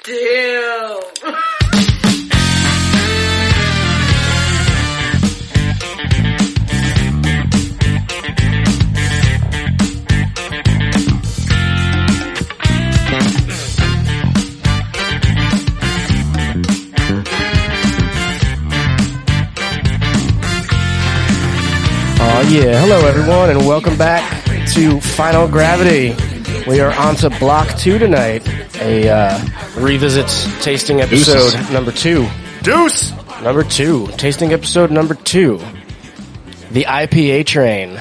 Damn. Yeah, hello everyone, and welcome back to Final Gravity. We are on to Block 2 tonight, a revisit tasting episode number 2. Deuce! Number 2, tasting episode number 2. The IPA train.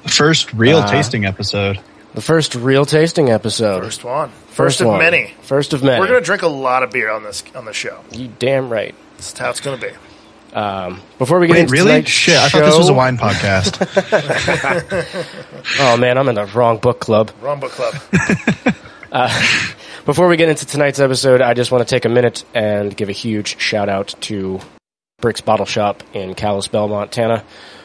First real tasting episode. The first real tasting episode. First one. First of one. many. First of many. We're going to drink a lot of beer on the show. You damn right. That's how it's going to be. Before we get into tonight's Shit, I show, thought this was a wine podcast. Oh man, I'm in the wrong book club. Wrong book club. Before we get into tonight's episode, I just want to take a minute and give a huge shout out to Brix Bottle Shop in Kalispell, Montana,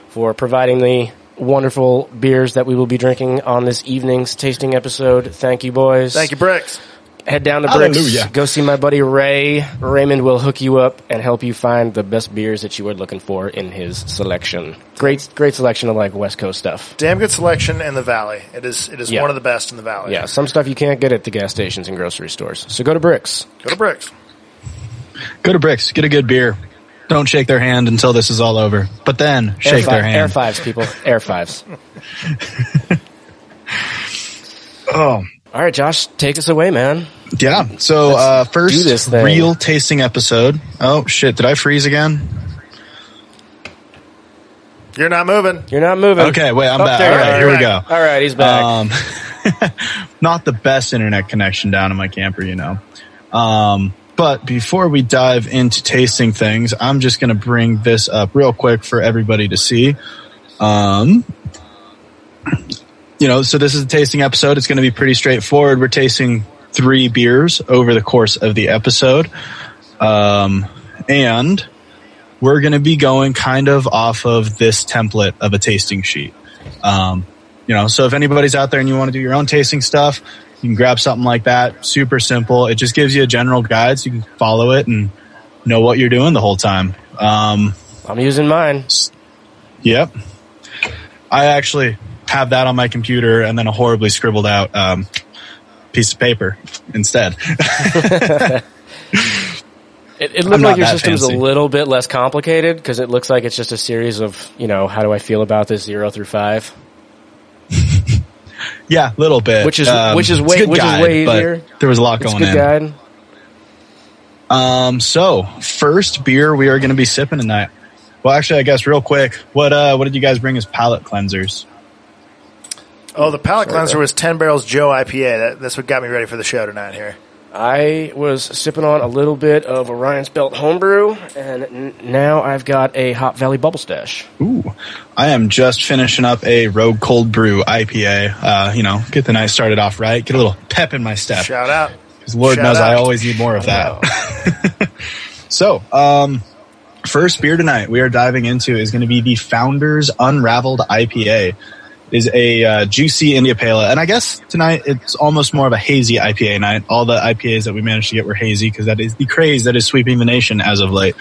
for providing the wonderful beers that we will be drinking on this evening's tasting episode. Thank you, boys. Thank you, Brix. Head down to Brix. Hallelujah. Go see my buddy Ray. Raymond will hook you up and help you find the best beers that you are looking for in his selection. Great selection of like West Coast stuff. Damn good selection in the Valley. It is Yeah. one of the best in the Valley. Yeah, some stuff you can't get at the gas stations and grocery stores. So go to Brix. Go to Brix. Go to Brix, get a good beer. Don't shake their hand until this is all over. But then, shake their hand. Air fives, people. Air fives. Oh. All right, Josh, take us away, man. Yeah, so do this first thing. real tasting episode. Oh, shit, did I freeze again? You're not moving. You're not moving. Okay, wait, I'm back. there All you right, are. here we go. All right, he's back. Not the best internet connection down in my camper, you know. But before we dive into tasting things, I'm just going to bring this up real quick for everybody to see. So this is a tasting episode. It's going to be pretty straightforward. We're tasting 3 beers over the course of the episode. And we're going to be going kind of off of this template of a tasting sheet. So if anybody's out there and you want to do your own tasting stuff, you can grab something like that. Super simple. It just gives you a general guide so you can follow it and know what you're doing the whole time. I'm using mine. Yep. I actually have that on my computer and then a horribly scribbled out piece of paper instead. It looks like your system's a little bit less complicated because it looks like it's just a series of, how do I feel about this 0 through 5? Yeah, a little bit. Which is way easier. There was a lot going in. It's a good guide. So first beer we are going to be sipping tonight. Well, actually, I guess real quick, what did you guys bring as palate cleansers? Oh, the palate cleanser was 10 Barrels Joe IPA. That's what got me ready for the show tonight here. I was sipping on a little bit of Orion's Belt Homebrew, and now I've got a Hop Valley Bubble Stash. Ooh, I am just finishing up a Rogue Cold Brew IPA. Get the night started off right. Get a little pep in my step. Shout out. Because Lord Shout knows out. I always need more of that. So, first beer tonight we are diving into is going to be the Founders Unraveled IPA. Is a juicy India Pale Ale. And I guess tonight it's almost more of a hazy IPA night. All the IPAs that we managed to get were hazy because that is the craze that is sweeping the nation as of late.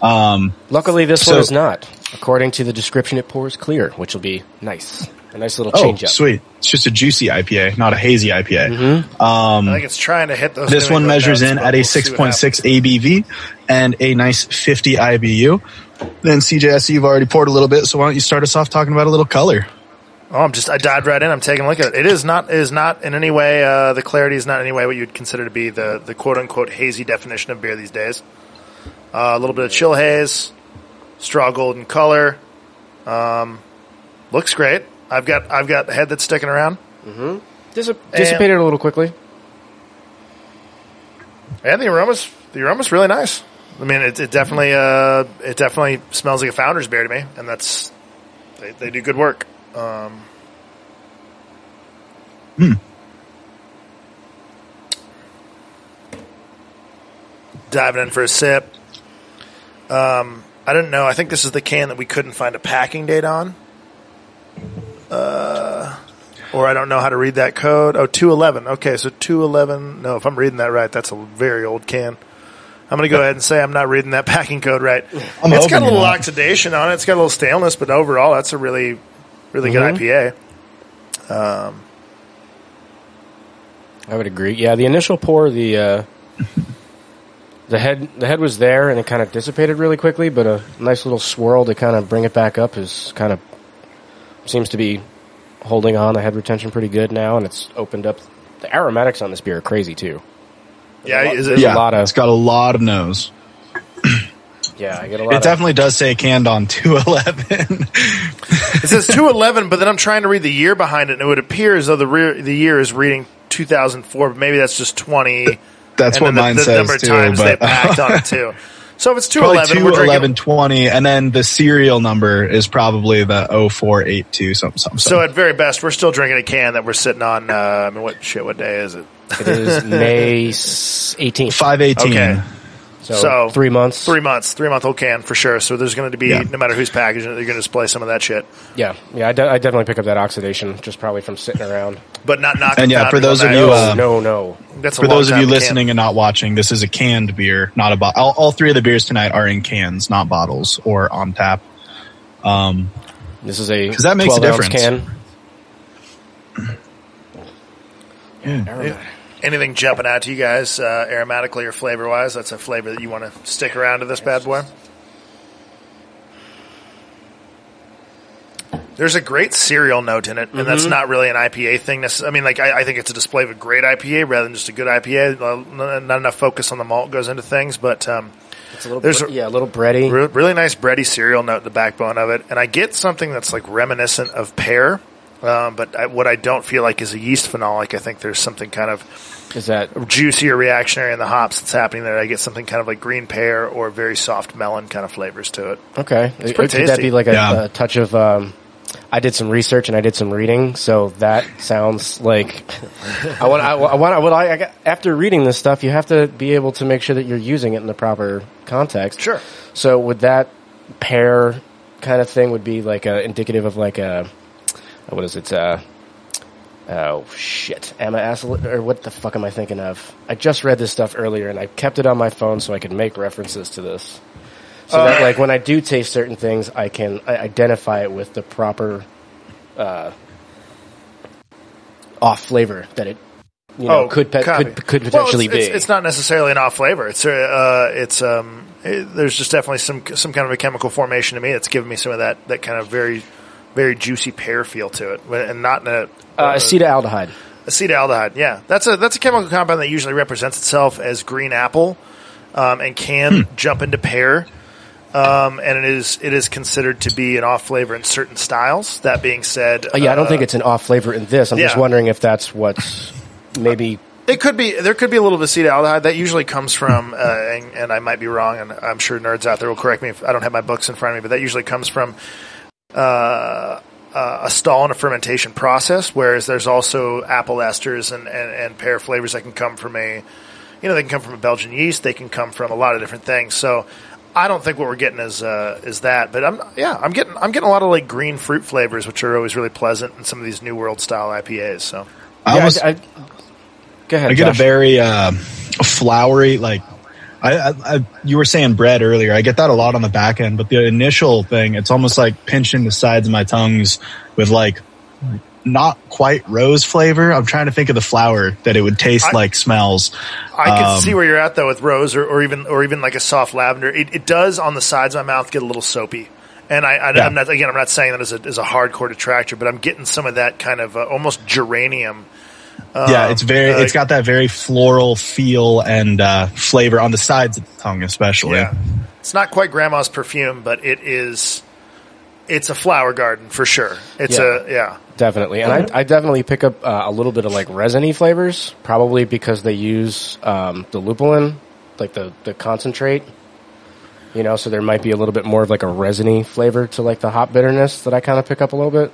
Luckily, this one is not. According to the description, it pours clear, which will be nice. A nice little change up. Sweet. It's just a juicy IPA, not a hazy IPA. Mm-hmm. I think it's trying to hit those. This one measures in at a 6.6 ABV and a nice 50 IBU. Then CJ, I see you've already poured a little bit, so why don't you start us off talking about a little color? Oh, I dived right in. I'm taking a look at it. It is not in any way, the clarity is not in any way what you'd consider to be the quote-unquote hazy definition of beer these days. A little bit of chill haze, straw golden color. Looks great. I've got a head that's sticking around. Mm-hmm. Dissipated a little quickly. And the aroma's really nice. I mean, it definitely smells like a Founders beer to me, and they do good work. Diving in for a sip. I don't know. I think this is the can that we couldn't find a packing date on. or I don't know how to read that code. Oh, 211. Okay, so 211. No, if I'm reading that right, that's a very old can. I'm going to go ahead and say I'm not reading that packing code right. It's got a little oxidation on it. It's got a little staleness, but overall, that's a really, really good IPA. I would agree. Yeah, the initial pour, the head was there, and it kind of dissipated really quickly, but a nice little swirl to kind of bring it back up is kind of seems to be holding on the head retention pretty good now, and it's opened up. The aromatics on this beer are crazy, too. Yeah, it's got a lot of nose. Yeah, I get a lot. It definitely does say canned on 211. It says 211, but then I'm trying to read the year behind it, and it would appear as though the year is reading 2004, but maybe that's just 20. That's what mine says, the number of times they packed on it, too. So if it's 211, we're 21120, and then the serial number is probably the 0482 something. So at very best, we're still drinking a can that we're sitting on. What day is it? It is May 18th. 5/18. Okay. So 3 months. 3 months. 3-month-old can for sure. So there's going to be, no matter who's packaging it, they're going to display some of that shit. Yeah. I definitely pick up that oxidation just probably from sitting around. But not knocking. And yeah, for those of you, no. That's for those of you listening and not watching, this is a canned beer, not a bottle. All three of the beers tonight are in cans, not bottles or on tap. This is a because that makes a difference. Can. Anything jumping out to you guys aromatically or flavor-wise? That's a flavor that you want to stick around to this bad boy? There's a great cereal note in it, and that's not really an IPA thing. I mean, I think it's a display of a great IPA rather than just a good IPA. Not enough focus on the malt goes into things, but it's a little a little bready. Really nice bready cereal note in the backbone of it. And I get something that's like reminiscent of pear. But what I don't feel like is a yeast phenolic. I think there's something kind of juicy or reactionary in the hops that's happening there. I get something kind of like green pear or very soft melon kind of flavors to it. Okay. It's pretty tasty. Could that be like a touch of I did some research and I did some reading, so that sounds like after reading this stuff, you have to be able to make sure that you're using it in the proper context. Sure. So would that pear kind of thing would be like indicative of like a what is it? Oh shit! Or what the fuck am I thinking of? I just read this stuff earlier, and I kept it on my phone so I could make references to this. So that, like, when I do taste certain things, I can identify it with the proper off flavor that it, could potentially be. It's not necessarily an off flavor. There's just definitely some kind of a chemical formation to me that's giving me some of that kind of very, very juicy pear feel to it, and not in a acetaldehyde. Acetaldehyde, yeah, that's a chemical compound that usually represents itself as green apple, and can jump into pear. And it is considered to be an off flavor in certain styles. That being said, I don't think it's an off flavor in this. I'm just wondering if that's what's maybe. It could be. There could be a little bit of acetaldehyde that usually comes from, and I might be wrong, and I'm sure nerds out there will correct me if I don't have my books in front of me. But that usually comes from a stall in a fermentation process. Whereas there's also apple esters and pear flavors that can come from they can come from a Belgian yeast. They can come from a lot of different things. So. I don't think what we're getting is that, but I'm getting a lot of like green fruit flavors, which are always really pleasant in some of these New World style IPAs. So, go ahead. I get a very flowery, like you were saying bread earlier. I get that a lot on the back end, but the initial thing, it's almost like pinching the sides of my tongues with like not quite rose flavor. I'm trying to think of the flower that it would taste like smells. I can see where you're at though with rose or even like a soft lavender. It does on the sides of my mouth get a little soapy. And I'm not saying that as a hardcore detractor, but I'm getting some of that kind of almost geranium. It's got that very floral feel and flavor on the sides of the tongue, especially. Yeah. It's not quite grandma's perfume, but it's a flower garden for sure. Definitely. And I definitely pick up a little bit of like resiny flavors, probably because they use the lupulin, like the concentrate, so there might be a little bit more of like a resiny flavor to like the hop bitterness that I kind of pick up a little bit.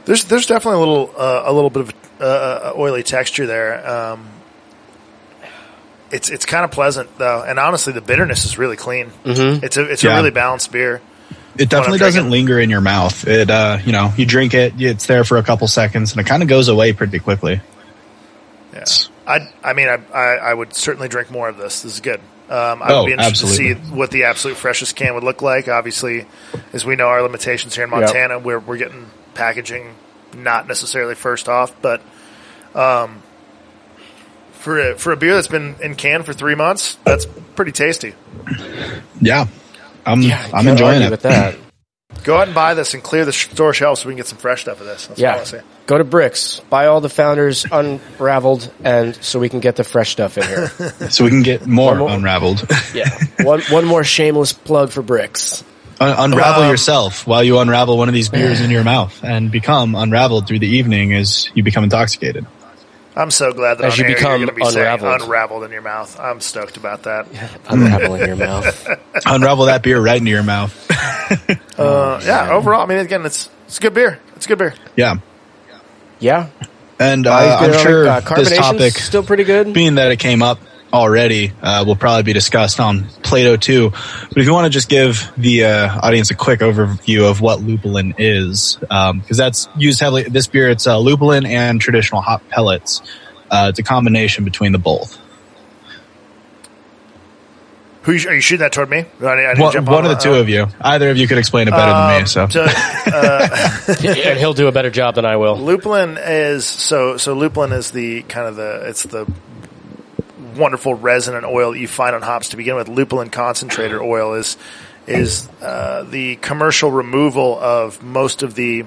There's definitely a little bit of oily texture there. It's kind of pleasant though. And honestly, the bitterness is really clean. Mm-hmm. It's a really balanced beer. It definitely doesn't linger in your mouth. It, you drink it, it's there for a couple seconds, and it kind of goes away pretty quickly. Yeah. I would certainly drink more of this. This is good. I would be interested to see what the absolute freshest can would look like. Obviously, as we know, our limitations here in Montana, we're getting packaging not necessarily first off, but for a beer that's been in can for 3 months, that's pretty tasty. Yeah, I'm enjoying it. With that. Go out and buy this and clear the store shelves so we can get some fresh stuff of this. That's all I say. Go to Brix, buy all the Founders Unraveled, and so we can get the fresh stuff in here. So we can get more Unraveled. Yeah. One more shameless plug for Brix. Unravel yourself while you unravel one of these beers in your mouth and become unraveled through the evening as you become intoxicated. I'm so glad that as you become you're going to be unraveled. saying unraveled in your mouth. I'm stoked about that. Unravel in your mouth. Unravel that beer right into your mouth. Overall, I mean, again, it's a good beer. It's a good beer. Yeah. Yeah. And I'm sure this topic, still pretty good. Being that it came up already, will probably be discussed on Plato too. But if you want to just give the audience a quick overview of what lupulin is, because that's used heavily. This beer, it's lupulin and traditional hop pellets. It's a combination between the both. Are you shooting that toward me? One of the two of you. Either of you could explain it better than me. So, and he'll do a better job than I will. Lupulin is so lupulin is the wonderful resin and oil that you find on hops to begin with. Lupulin concentrator oil is the commercial removal of most of the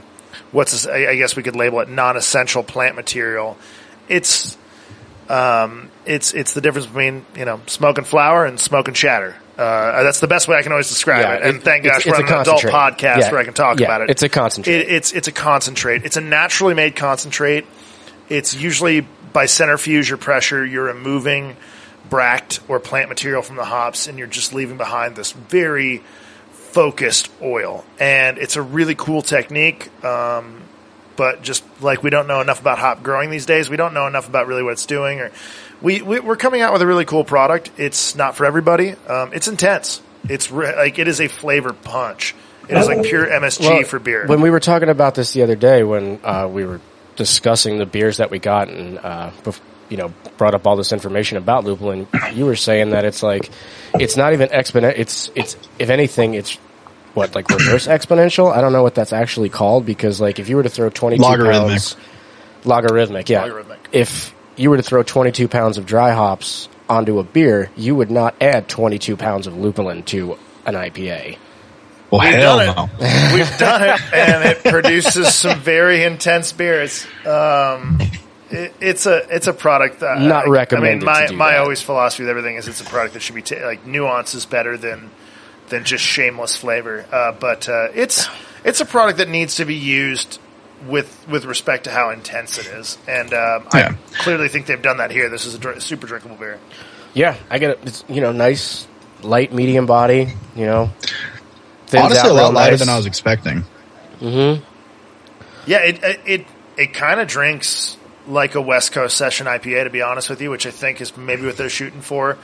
I guess we could label it non-essential plant material. It's the difference between smoking flour and smoking shatter. That's the best way I can always describe it. And thank gosh we're on an adult podcast where I can talk about it. It's a concentrate. It's a concentrate. It's a naturally made concentrate. It's usually by centrifuge or pressure, you're removing bract or plant material from the hops, and you're just leaving behind this very focused oil. And it's a really cool technique. But just like we don't know enough about hop growing these days, we don't know enough about really what it's doing. Or we're coming out with a really cool product. It's not for everybody. It's intense. It's it is a flavor punch. It is like pure MSG for beer. When we were talking about this the other day, when we were discussing the beers that we got and brought up all this information about lupulin, you were saying that it's not even exponential. It's if anything, it's reverse exponential? I don't know what that's actually called, because if you were to throw 22 pounds... Logarithmic, yeah. Logarithmic. If you were to throw 22 pounds of dry hops onto a beer, you would not add 22 pounds of lupulin to an IPA. Well, hell no. We've done it, and it produces some very intense beers. It's a product that... Not recommended. My always philosophy with everything is it's a product that should be... nuance is better than just shameless flavor. But it's a product that needs to be used with respect to how intense it is. And I clearly think they've done that here. This is a super drinkable beer. Yeah, I get it. It's, nice, light, medium body, Honestly, a lot lighter than I was expecting. Mm-hmm. Yeah, it kind of drinks like a West Coast session IPA, to be honest with you, which I think is maybe what they're shooting for.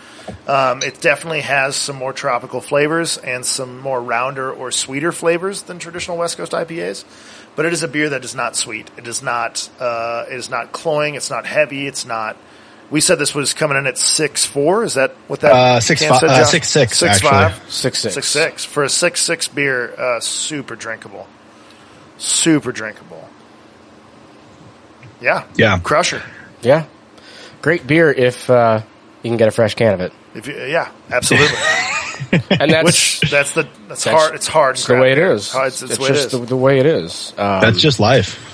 It definitely has some more tropical flavors and some more rounder or sweeter flavors than traditional West Coast IPAs. But it is a beer that is not sweet. It is not cloying. It's not heavy. It's not. We said this was coming in at 6.4. Is that what that? 6.6. 6.5. 6.6 for a 6.6 beer. Super drinkable. Super drinkable. Yeah. Crusher. Yeah. Great beer if you can get a fresh can of it. Absolutely. And that's hard. It's hard. It's the way it is. It's just the way it is. That's just life.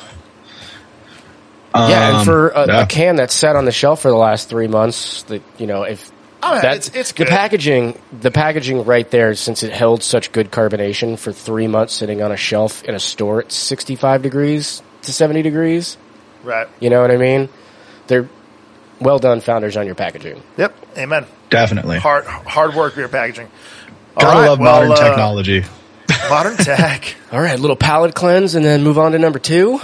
And for a can that's sat on the shelf for the last 3 months, it's good. The packaging right there, since it held such good carbonation for 3 months sitting on a shelf in a store at 65 degrees to 70 degrees. Right. You know what I mean? They're well done, founders, on your packaging. Yep. Amen. Definitely. Hard work, beer packaging. Gotta love modern technology. Modern tech. All right, little palate cleanse, and then move on to number 2.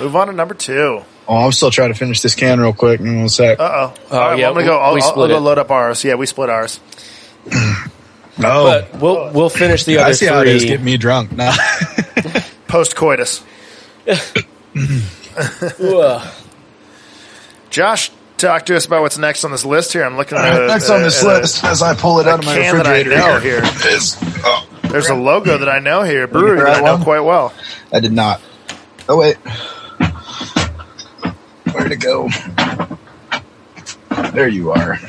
Oh, I'm still trying to finish this can real quick. In 1 sec. Uh-oh. All right, I'm going to go. I'll go load up ours. Yeah, we split ours. No, But we'll finish the other I see how it is. three. Get me drunk. No. Post-coitus. Josh, talk to us about what's next on this list here. I'm looking at next on this list as I pull it out of my can that I refrigerator know here. There's a logo that I know here, a brewery that I know quite well. I did not. Oh, wait. Where'd it go? There you are.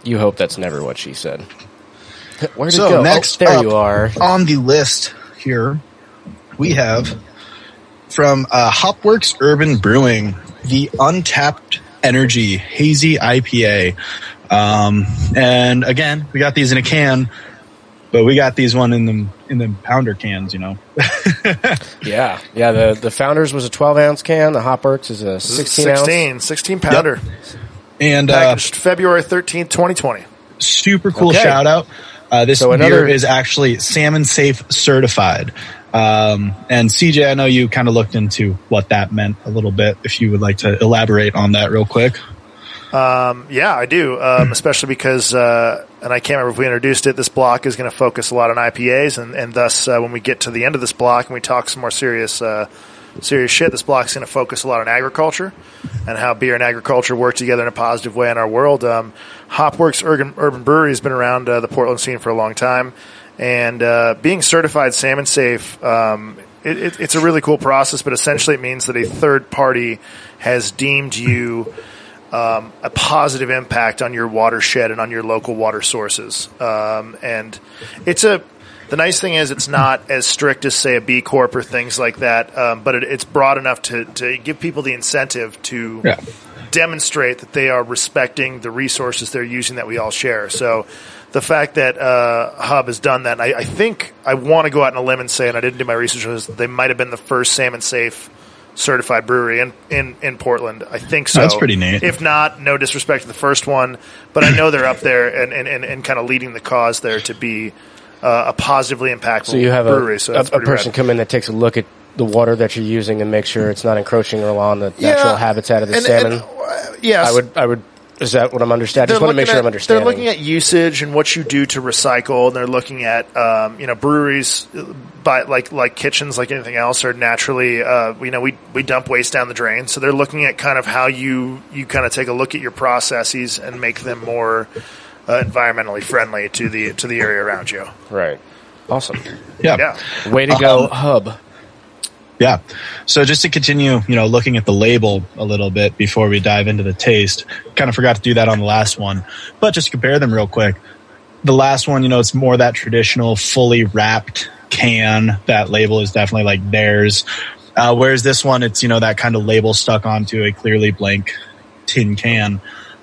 You hope that's never what she said. Where'd it So go? next there up you are. on the list here, we have from Hopworks Urban Brewing, the Untapped Energy Hazy IPA. And again, we got these in a can, but we got these one in the pounder cans, you know. Yeah. The Founders was a 12-ounce can. The Hopworks is a 16-ounce. 16 pounder. Yep. And packaged February 13th, 2020. Super cool Okay. shout out. This So beer is actually Salmon Safe certified. And CJ, I know you kind of looked into what that meant a little bit. If you would like to elaborate on that real quick. Yeah, I do. Especially because, and I can't remember if we introduced it, this block is going to focus a lot on IPAs, and thus when we get to the end of this block and we talk some more serious shit, this block is going to focus a lot on agriculture and how beer and agriculture work together in a positive way in our world. Hopworks Urban Brewery has been around the Portland scene for a long time, and being certified salmon safe, it's a really cool process, but essentially it means that a third party has deemed you a positive impact on your watershed and on your local water sources. And the nice thing is it's not as strict as, say, a B Corp or things like that, but it's broad enough to give people the incentive to demonstrate that they are respecting the resources they're using that we all share. So the fact that Hub has done that, I think I want to go out on a limb and say, and I didn't do my research, was they might have been the first salmon safe certified brewery in Portland. I think so. That's pretty neat. If not, no disrespect to the first one, but I know they're up there and kind of leading the cause there to be a positively impactful So you have brewery. a person come in that takes a look at the water that you're using and make sure it's not encroaching on the natural habitat of the salmon. Yes. I would. Is that what I'm understanding? I just want to make sure I'm understanding. They're looking at usage and what you do to recycle, and they're looking at breweries, like kitchens, like anything else, are naturally we dump waste down the drain. So they're looking at kind of how you kind of take a look at your processes and make them more environmentally friendly to the area around you. Right. Awesome. Yeah. Way to go, Hub. Yeah. So just to continue, looking at the label a little bit before we dive into the taste, kind of forgot to do that on the last one, but just compare them real quick. The last one, it's more that traditional fully wrapped can. That label is definitely like theirs. Whereas this one, it's, that kind of label stuck onto a clearly blank tin can.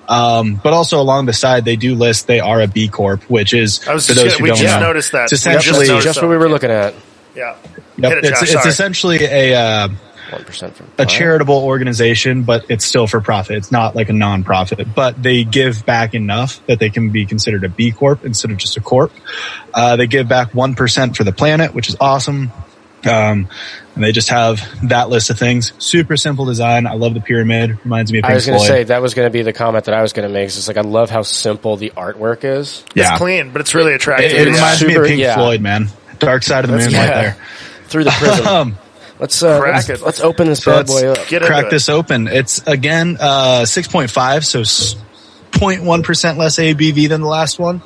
But also along the side, they do list they are a B Corp, which is, for those who don't know, noticed that. It's essentially just what we were looking at. Yeah. Yep. It's essentially a 1% from a charitable organization, but it's still for profit. It's not like a non-profit, but they give back enough that they can be considered a B Corp instead of just a Corp. They give back 1% for the planet, which is awesome. And they just have that list of things. Super simple design. I love the pyramid. Reminds me of Pink Floyd. I was going to say, that was going to be the comment that I was going to make. It's like, I love how simple the artwork is. It's clean, but it's really attractive. It reminds me of Pink Floyd, man. Dark Side of the Moon right there. Through the prism. Let's open this bad boy up. Crack this open. It's, again, 6.5, so 0.1% less ABV than the last one.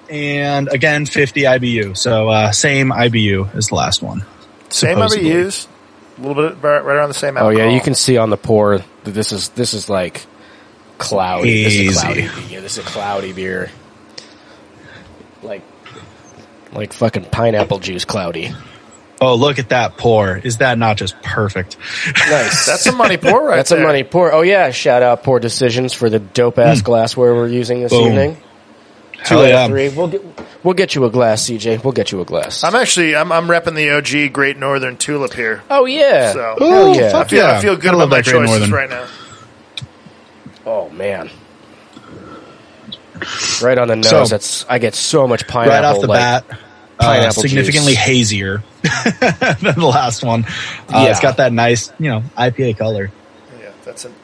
And, again, 50 IBU. So, same IBU as the last one. Same supposedly. IBUs. A little bit right around the same alcohol. Oh, yeah, you can see on the pour that this is like cloudy. Easy. This is cloudy beer. This is a cloudy beer. Like fucking pineapple juice cloudy. Oh, look at that pour. Is that not just perfect? Nice. That's a money pour right That's there. a money pour. Oh, yeah. Shout out Pour Decisions for the dope-ass glassware we're using this evening. Hell 2 out of 3. We'll get you a glass, CJ. We'll get you a glass. I'm repping the OG Great Northern Tulip here. Oh, yeah. So Hell yeah. fuck I feel good about my Great choices Northern right now. Oh, man. Right on the nose. So, I get so much pineapple. Right off the bat. Pineapple significantly juice. hazier than the last one. Yeah. It's got that nice, IPA color. Yeah,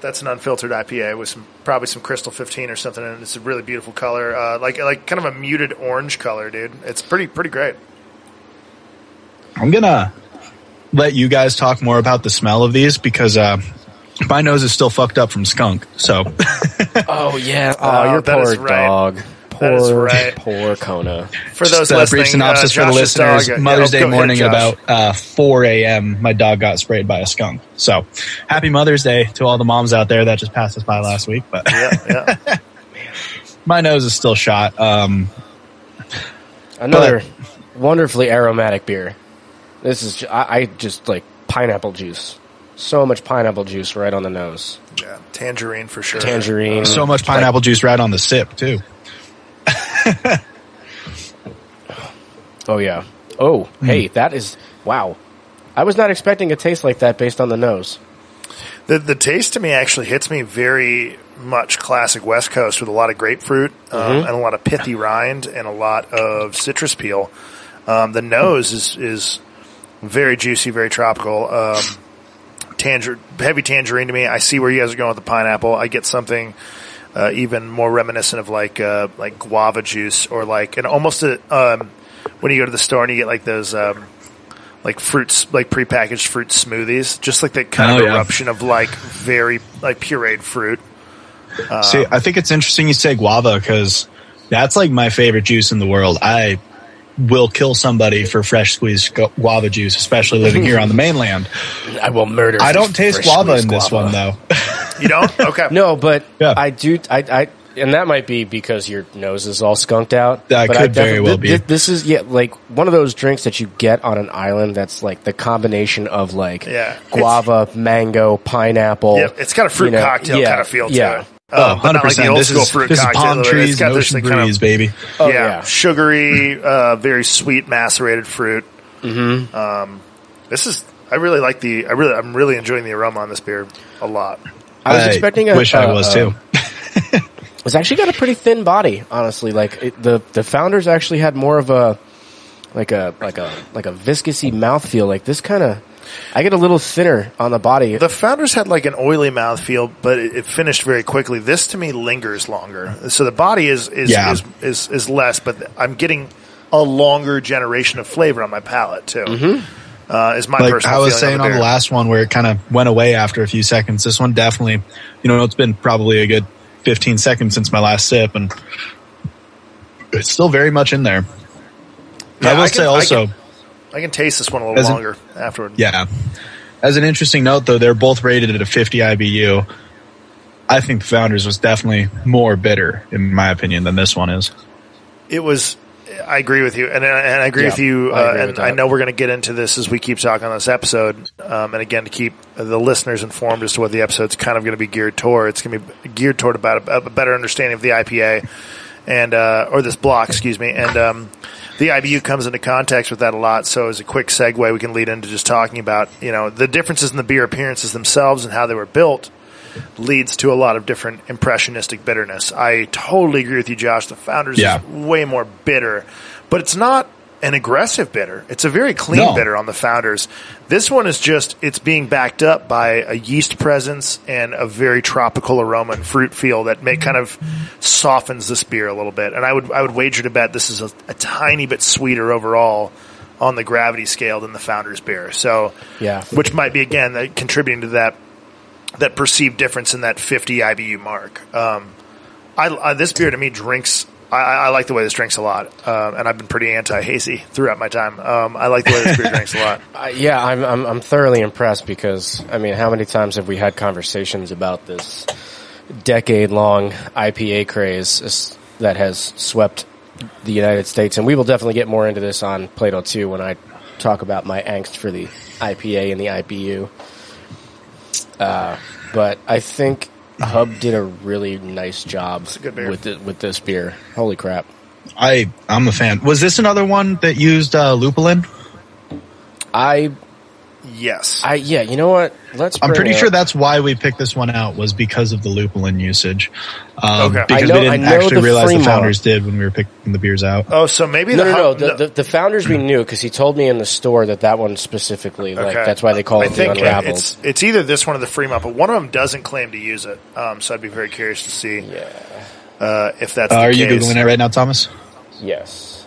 That's an unfiltered IPA with probably some Crystal 15 or something, and it's a really beautiful color, like kind of a muted orange color, dude. It's pretty great. I'm gonna let you guys talk more about the smell of these because my nose is still fucked up from skunk. So, oh yeah, your poor dog. That is right. Poor Kona. For those listening, brief synopsis for the listeners. Mother's Day morning at about 4 a.m., my dog got sprayed by a skunk. So, happy Mother's Day to all the moms out there that just passed us by last week. But yeah. My nose is still shot. Another wonderfully aromatic beer. This is I just like pineapple juice. So much pineapple juice right on the nose. Yeah, tangerine for sure. Tangerine. So much pineapple juice right on the sip too. Oh yeah. Oh, hey, that is wow. I was not expecting a taste like that based on the nose. The taste to me actually hits me very much classic West Coast with a lot of grapefruit and a lot of pithy rind and a lot of citrus peel. The nose is very juicy, very tropical. Heavy tangerine to me. I see where you guys are going with the pineapple. I get something even more reminiscent of like guava juice or like, and almost when you go to the store and you get like those like fruits, like prepackaged fruit smoothies, just like that kind of eruption of like very like pureed fruit. See, I think it's interesting you say guava because that's like my favorite juice in the world. I will kill somebody for fresh squeezed guava juice, especially living here on the mainland. I will murder. I don't taste guava in this one though. You don't? Okay. No, but I do. I and that might be because your nose is all skunked out. That but could very well be. This is like one of those drinks that you get on an island. That's like the combination of like guava, mango, pineapple. Yeah, it's got a fruit cocktail kind of feel to it. 100%. This is palm trees and ocean breeze, baby. Oh, yeah. Sugary, very sweet macerated fruit. Mm-hmm. I really like I'm really enjoying the aroma on this beer a lot. I was expecting wish I was too. It's actually got a pretty thin body, honestly. Like the founders actually had more of a viscousy mouthfeel. Like this kind of, I get a little thinner on the body. The founders had like an oily mouthfeel, but it finished very quickly. This to me lingers longer. So the body is less, but I'm getting a longer generation of flavor on my palate too. Mm-hmm. Is my personal feeling. I was saying on the last one where it kind of went away after a few seconds. This one definitely, it's been probably a good 15 seconds since my last sip, and it's still very much in there. Yeah, I will say also, I can taste this one a little longer afterward. Yeah. As an interesting note, though, they're both rated at a 50 IBU. I think the Founders was definitely more bitter, in my opinion, than this one is. It was. I agree with you, and I agree with you. I know we're going to get into this as we keep talking on this episode. And again, to keep the listeners informed as to what the episode's kind of going to be geared toward. It's going to be geared toward about a better understanding of the IPA and or this block, excuse me. And the IBU comes into context with that a lot. So as a quick segue, we can lead into just talking about the differences in the beer appearances themselves and how they were built. Leads to a lot of different impressionistic bitterness. I totally agree with you, Josh. The Founders is way more bitter, but it's not an aggressive bitter. It's a very clean bitter on the Founders. This one is just, it's being backed up by a yeast presence and a very tropical aroma and fruit feel that kind of softens this beer a little bit. And I would wager to bet this is a tiny bit sweeter overall on the gravity scale than the Founders beer. So, which might be, again, contributing to that perceived difference in that 50 IBU mark. This beer to me drinks. I like the way this drinks a lot, and I've been pretty anti-hazy throughout my time. I like the way this beer drinks a lot. I'm thoroughly impressed because how many times have we had conversations about this decade-long IPA craze that has swept the United States, and we will definitely get more into this on Plato 2 when I talk about my angst for the IPA and the IBU. But I think Hub did a really nice job with this beer. Holy crap. I'm a fan. Was this another one that used lupulin? Yes. Yeah, you know what? I'm pretty sure that's why we picked this one out, was because of the lupulin usage. Okay. Because we didn't actually realize the Founders did when we were picking the beers out. Oh, so maybe the Founders we knew, because he told me in the store that one specifically, that's why they call it the Unraveled. It's either this one or the Freemont, but one of them doesn't claim to use it. So I'd be very curious to see if that's the case. Are you Googling it right now, Thomas? Yes.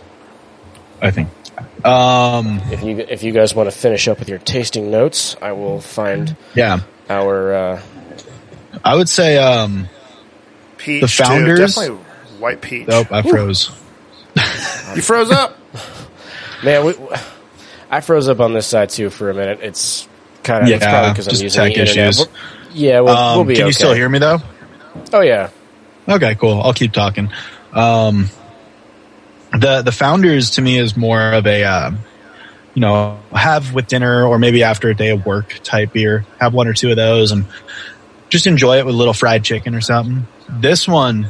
I think. If you guys want to finish up with your tasting notes, I will find our. I would say peach, the Founders, definitely white peach. Oh, I froze. You froze up, man. I froze up on this side too for a minute. It's kind of it's probably because I'm using tech the internet. issues. We'll be. Can you still hear me though? Oh yeah. Okay, cool. I'll keep talking. The Founders to me is more of a, have with dinner or maybe after a day of work type beer. Have one or two of those and just enjoy it with a little fried chicken or something. This one,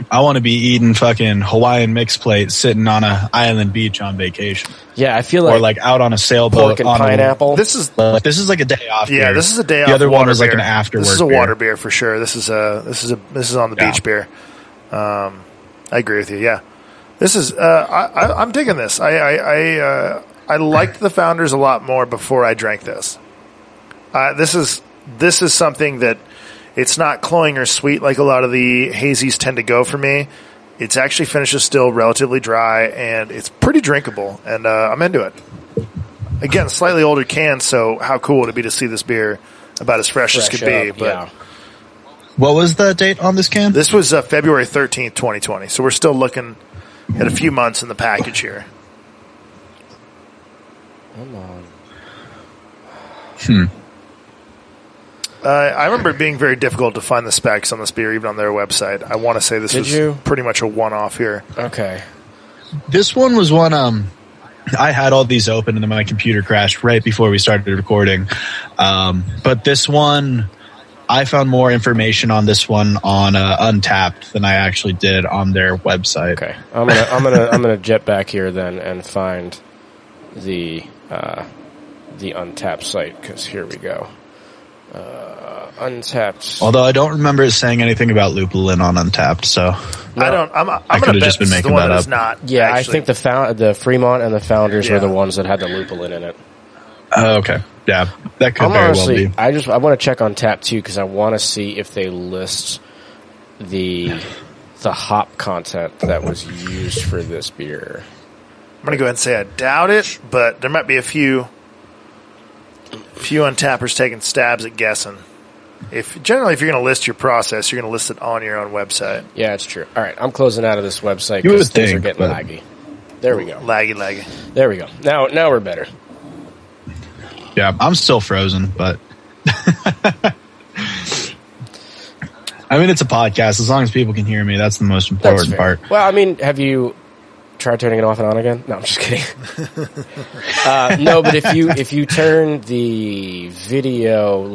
I want to be eating fucking Hawaiian mixed plate sitting on a island beach on vacation. Yeah, I feel like. Or like out on a sailboat. Pork and pineapple. This is like a day off beer. Yeah, this is a day off. The other one is like an after work This is a beer. water beer for sure. This is on the beach beer. I agree with you. Yeah. This is I'm digging this. I liked the Founders a lot more before I drank this. This is something that it's not cloying or sweet like a lot of the hazies tend to go for me. It's actually finishes still relatively dry and it's pretty drinkable and I'm into it. Again, slightly older can, so how cool would it be to see this beer about as fresh as could be? But what was the date on this can? This was February 13th, 2020. So we're still looking at a few months in the package here. Come on. I remember it being very difficult to find the specs on this beer, even on their website. I want to say this was pretty much a one-off here. Okay. This one was one, I had all these open and then my computer crashed right before we started recording. But this one, I found more information on this one on Untapped than I actually did on their website. Okay, I'm gonna jet back here then and find the Untapped site because here we go. Untapped. Although I don't remember it saying anything about lupulin on Untapped, so no. I could have just been making that up. Not yeah, actually. I think the Fremont and the Founders were the ones that had the lupulin in it. Okay. Yeah, that could very well be. I want to check on Tap too because I want to see if they list the hop content that was used for this beer. I'm going to go ahead and say I doubt it, but there might be a few untappers taking stabs at guessing. Generally, if you're going to list your process, you're going to list it on your own website. Yeah, it's true. All right, I'm closing out of this website because things are getting laggy. There we go. Laggy. There we go. Now we're better. Yeah, I'm still frozen, but I mean, it's a podcast. As long as people can hear me, that's the most important part. Well, I mean, have you tried turning it off and on again? No, I'm just kidding. No, but if you turn the video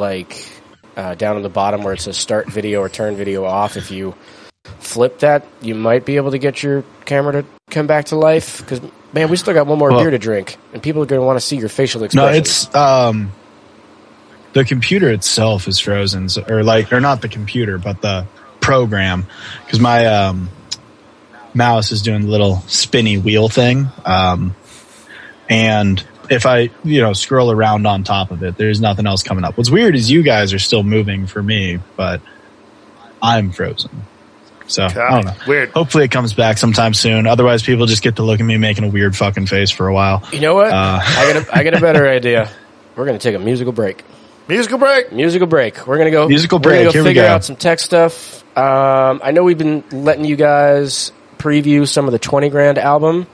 down at the bottom where it says start video or turn video off, if you flip that, you might be able to get your camera to come back to life. Because, man, we still got one more beer to drink, and people are going to want to see your facial expressions. No, it's the computer itself is frozen, or not the computer, but the program, because my mouse is doing the little spinny wheel thing, and if I scroll around on top of it, there's nothing else coming up. What's weird is you guys are still moving for me, but I'm frozen. So I don't know. Weird. Hopefully it comes back sometime soon. Otherwise, people just get to look at me making a weird fucking face for a while. You know what? I got a better idea. We're going to take a musical break. Musical break. We're going to go. Musical break. We're going to figure out some tech stuff. I know we've been letting you guys preview some of the 20 Grand album.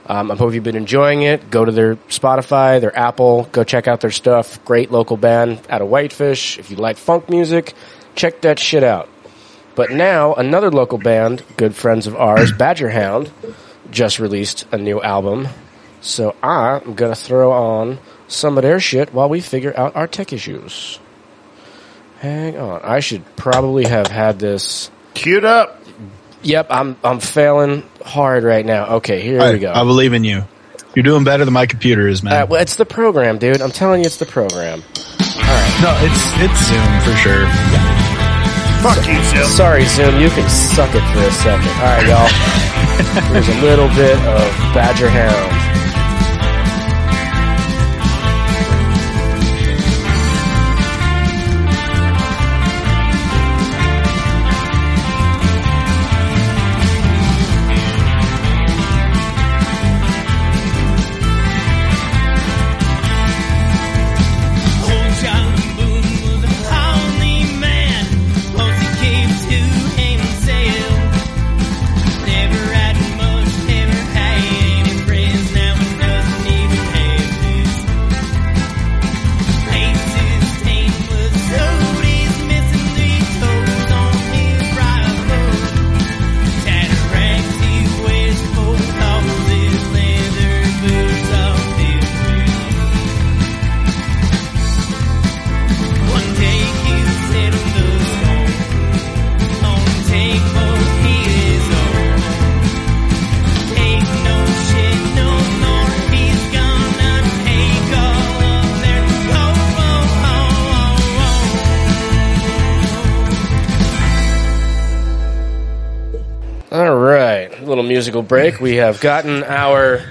I hope you've been enjoying it. Go to their Spotify, their Apple. Go check out their stuff. Great local band out of Whitefish. If you like funk music, check that shit out. But now, another local band, good friends of ours, Badger Hound, just released a new album. So I'm going to throw on some of their shit while we figure out our tech issues. Hang on. I should probably have had this queued up. Yep, I'm failing hard right now. Okay, here we go. I believe in you. You're doing better than my computer is, man. Well, it's the program, dude. I'm telling you, it's the program. All right. No, it's Zoom for sure. Fuck you, Zoom. Sorry, Zoom. You can suck it for a second. All right, y'all. There's a little bit of Badger Hound. Musical break. We have gotten our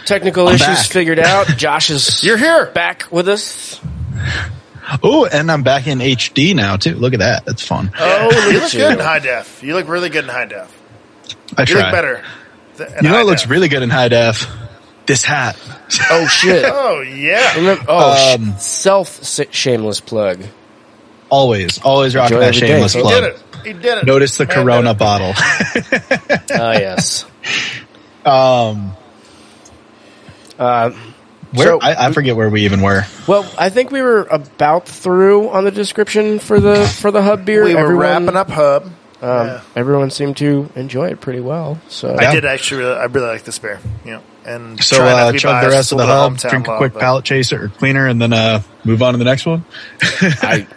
technical issues figured out. Josh is You're here. Back with us. Oh, and I'm back in HD now too. Look at that. That's fun. Oh, you look good in high def. You look really good in high def. I try. You look better. You know what looks really good in high def? This hat. Oh shit. Oh yeah. Shameless plug. Always rocking that shameless plug. He did it. Notice the Corona bottle. Yes. I forget where we even were. Well, I think we were about through on the description for the Hub beer. We were wrapping up Hub. Everyone seemed to enjoy it pretty well. So I did actually. I really like this beer. And so chug the rest of the Hub, drink a quick palate chaser or cleaner, and then move on to the next one. I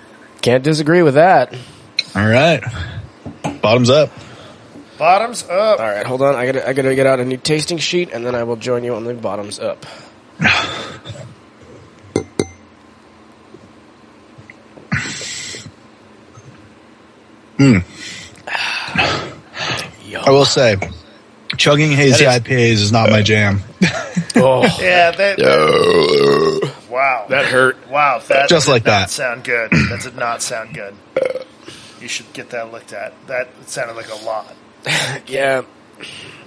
can't disagree with that. All right, bottoms up. Bottoms up. All right, hold on. I gotta get out a new tasting sheet, and then I will join you on the bottoms up. I will say, chugging hazy IPAs is not my jam. Oh yeah, wow, that hurt. Wow, that just like did not that. Sound good. That did not sound good. You should get that looked at. That sounded like a lot. Yeah.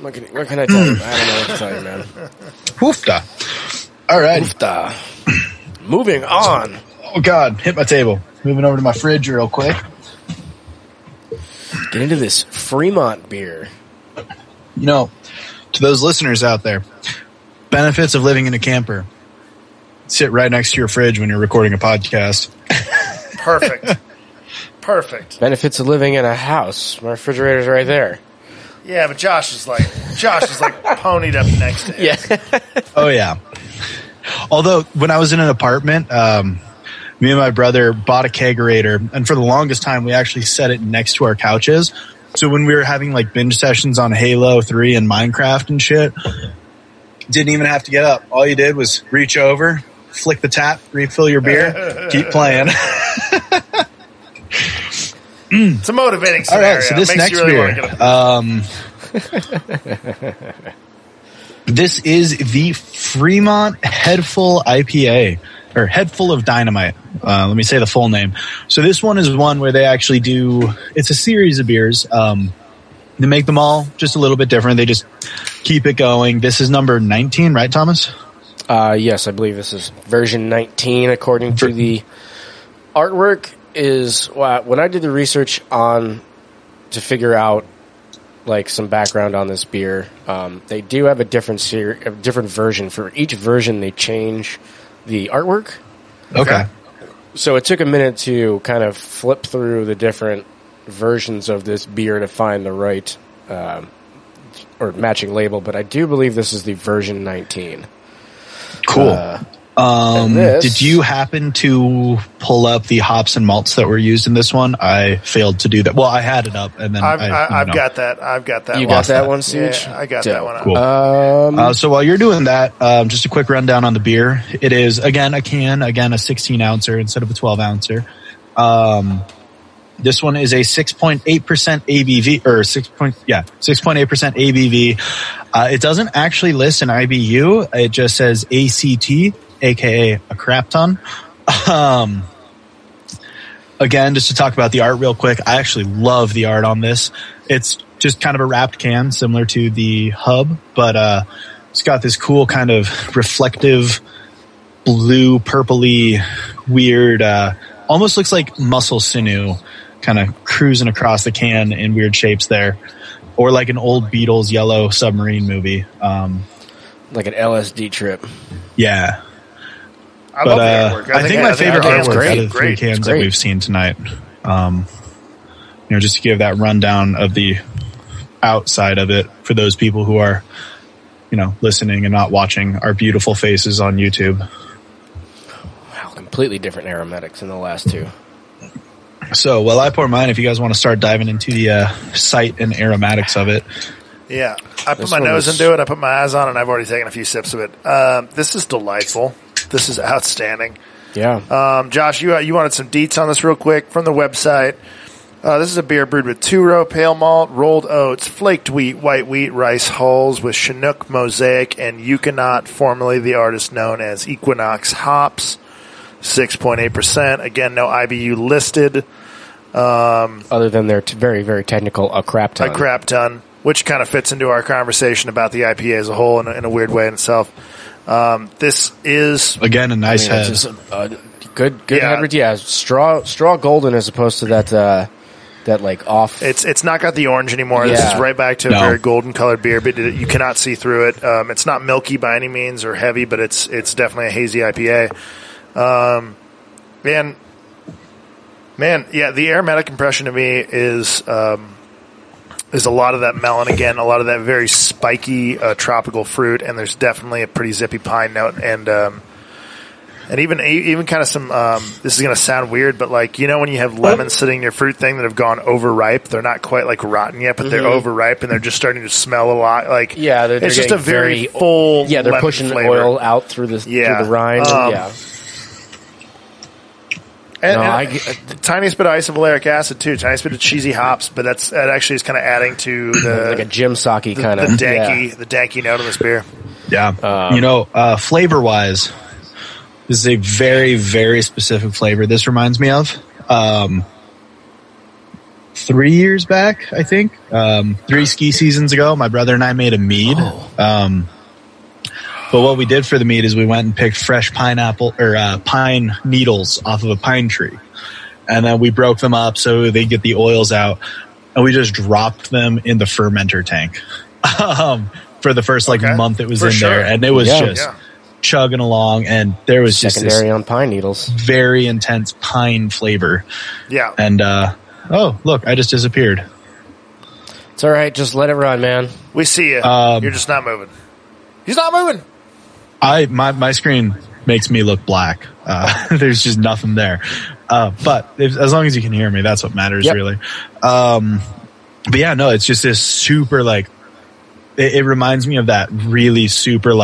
What can I tell you? I don't know what to tell you, man. Woofda. All right. Woofda. Moving on. Oh, God. Hit my table. Moving over to my fridge real quick. Get into this Freemont beer. You know, to those listeners out there, benefits of living in a camper. Sit right next to your fridge when you're recording a podcast. Perfect. Benefits of living in a house. My refrigerator's right there. Yeah, but Josh is like ponied up next to it. Yeah. Oh yeah. Although when I was in an apartment, me and my brother bought a kegerator, and for the longest time we actually set it next to our couches. So when we were having like binge sessions on Halo 3 and Minecraft and shit, didn't even have to get up. All you did was reach over, flick the tap, refill your beer, keep playing. It's a motivating scenario. All right, so this next beer, this is the Fremont Headful IPA, or Headful of Dynamite. Let me say the full name. So this one is one where they actually do, it's a series of beers. They make them all just a little bit different. They just keep it going. This is number 19, right, Thomas? Yes, I believe this is version 19 according to the artwork. Is when I did the research to figure out like some background on this beer, they do have a different version. For each version, they change the artwork. Okay. So it took a minute to kind of flip through the different versions of this beer to find the right or matching label, but I do believe this is the version 19. Cool. Did you happen to pull up the hops and malts that were used in this one? I failed to do that. Well, I had it up, and then I've got that. I've got that. You got that one, Siege? Yeah, I got that one. Cool. So while you're doing that, just a quick rundown on the beer. It is again a 16 ouncer instead of a 12 ouncer. This one is a 6.8% ABV, or 6.8% ABV. It doesn't actually list an IBU. It just says ACT, aka a crap ton. Again, just to talk about the art real quick, I actually love the art on this. It's just kind of a wrapped can, similar to the hub, but it's got this cool kind of reflective blue, purpley, weird, almost looks like muscle sinew kind of cruising across the can in weird shapes there. Or like an old Beatles yellow submarine movie. Like an LSD trip. Yeah. I love the artwork. I think my favorite artwork out of the three cans that we've seen tonight. Just to give that rundown of the outside of it for those people who are, listening and not watching our beautiful faces on YouTube. Wow, completely different aromatics in the last two. So while I pour mine, if you guys want to start diving into the site and aromatics of it. Yeah, I put my nose into it, I put my eyes on it, and I've already taken a few sips of it. This is delightful. This is outstanding. Yeah. Josh, you wanted some deets on this real quick from the website. This is a beer brewed with 2-row pale malt, rolled oats, flaked wheat, white wheat, rice hulls with Chinook, Mosaic, and Yukonot, formerly the artist known as Equinox hops. 6.8%. Again, no IBU listed. Other than their very, very technical a crap ton. A crap ton, which kind of fits into our conversation about the IPA as a whole in a weird way in itself. This is... Again, a nice head. Just good head. Yeah, straw golden as opposed to that like off... It's not got the orange anymore. Yeah. This is right back to a very golden colored beer, but you cannot see through it. It's not milky by any means or heavy, but it's definitely a hazy IPA. The aromatic impression to me is a lot of that melon again, a lot of that very spiky tropical fruit, and there's definitely a pretty zippy pine note, and even kind of some. This is going to sound weird, but like when you have lemons sitting in your fruit thing that have gone overripe, they're not quite like rotten yet, but they're overripe and they're just starting to smell a lot. Like they're it's just a very full. Yeah, they're pushing flavor. Oil out through the rind. And tiniest bit of isovaleric acid too, tiniest bit of cheesy hops, but that actually is kind of adding to the like a gym sake kind of the danky note of this beer. Yeah, flavor wise, this is a very, very specific flavor. This reminds me of 3 years back, I think, 3 ski seasons ago. My brother and I made a mead. But what we did for the mead is we went and picked fresh pineapple or pine needles off of a pine tree. And then we broke them up so they get the oils out. And we just dropped them in the fermenter tank for the first month it was in there. And it was chugging along. And there was secondary on pine needles. Very intense pine flavor. Yeah. And, look, I just disappeared. It's all right. Just let it run, man. We see you. You're just not moving. He's not moving. My screen makes me look black. There's just nothing there. But as long as you can hear me, that's what matters, really. But yeah, no, it's just this super it reminds me of that really super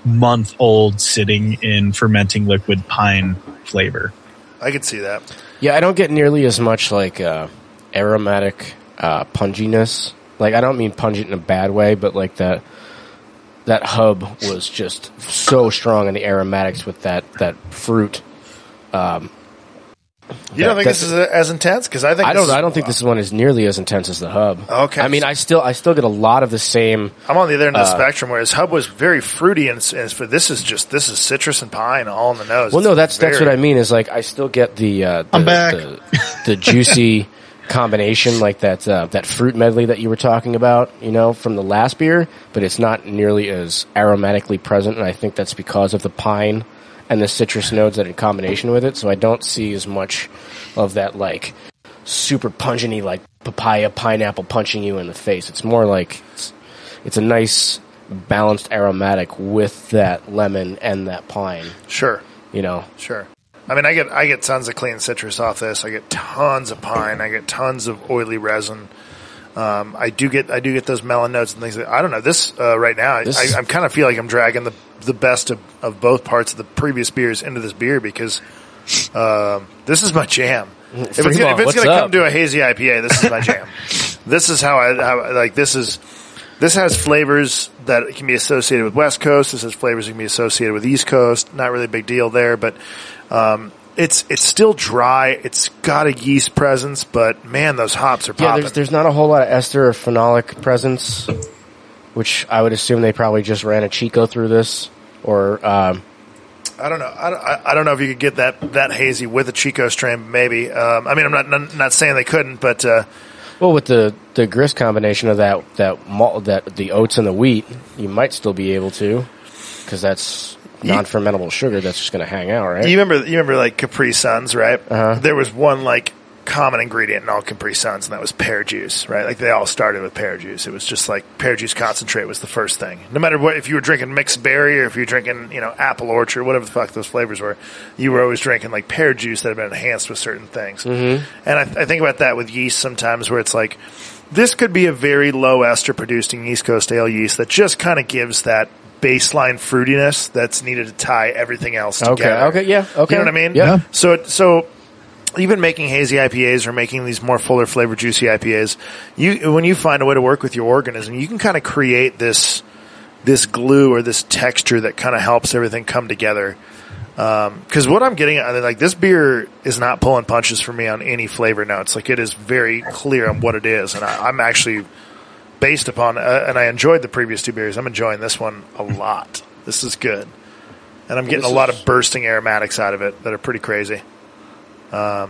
month-old sitting in fermenting liquid pine flavor. I could see that. Yeah, I don't get nearly as much aromatic punginess. I don't mean pungent in a bad way, but that hub was just so strong in the aromatics with that fruit. You don't think this is as intense? Because I think I don't think this one is nearly as intense as the hub. Okay, I mean, I still get a lot of the same. I'm on the other end of the spectrum, whereas hub was very fruity, and for this is citrus and pine all in the nose. Well, no, that's what I mean. Is I still get I'm back. the juicy combination, that fruit medley that you were talking about, from the last beer, but it's not nearly as aromatically present, and I think that's because of the pine and the citrus notes that are in combination with it, so I don't see as much of that, super pungenty, papaya, pineapple punching you in the face. It's more it's a nice balanced aromatic with that lemon and that pine. Sure. You know? Sure. I mean, I get tons of clean citrus off this. I get tons of pine. I get tons of oily resin. I do get those melon notes and things. I don't know. This right now, I kind of feel like I'm dragging the best of both parts of the previous beers into this beer because this is my jam. If it's going to come to a hazy IPA, this is my jam. This is how I like. This has flavors that can be associated with West Coast. This has flavors that can be associated with East Coast. Not really a big deal there, but it's still dry. It's got a yeast presence, but man, those hops are popping. Yeah, there's not a whole lot of ester or phenolic presence, which I would assume they probably just ran a Chico through this, or I don't know. I don't know if you could get that hazy with a Chico strain. Maybe. I mean, I'm not saying they couldn't, but well, with the grist combination of that malt, that the oats and the wheat, you might still be able to, because that's non-fermentable sugar that's just going to hang out, right? You remember like Capri Suns, right? Uh-huh. There was one like common ingredient in all Capri Suns, and that was pear juice, right? Like they all started with pear juice. It was just like pear juice concentrate was the first thing. No matter what, if you were drinking mixed berry or if you were drinking, apple orchard, whatever the fuck those flavors were, you were always drinking like pear juice that had been enhanced with certain things. Mm-hmm. And I think about that with yeast sometimes, where it's like this could be a very low ester producing East Coast ale yeast that just kind of gives that baseline fruitiness that's needed to tie everything else together. Okay, yeah, okay. You know what I mean? Yeah. So even making hazy IPAs or making these more fuller flavor juicy IPAs, when you find a way to work with your organism, you can kind of create this glue or this texture that kind of helps everything come together. Because what I'm getting at, like this beer is not pulling punches for me on any flavor notes. Like it is very clear on what it is, and I'm actually based upon, and I enjoyed the previous two beers. I'm enjoying this one a lot. This is good, and I'm getting a lot of bursting aromatics out of it that are pretty crazy. Go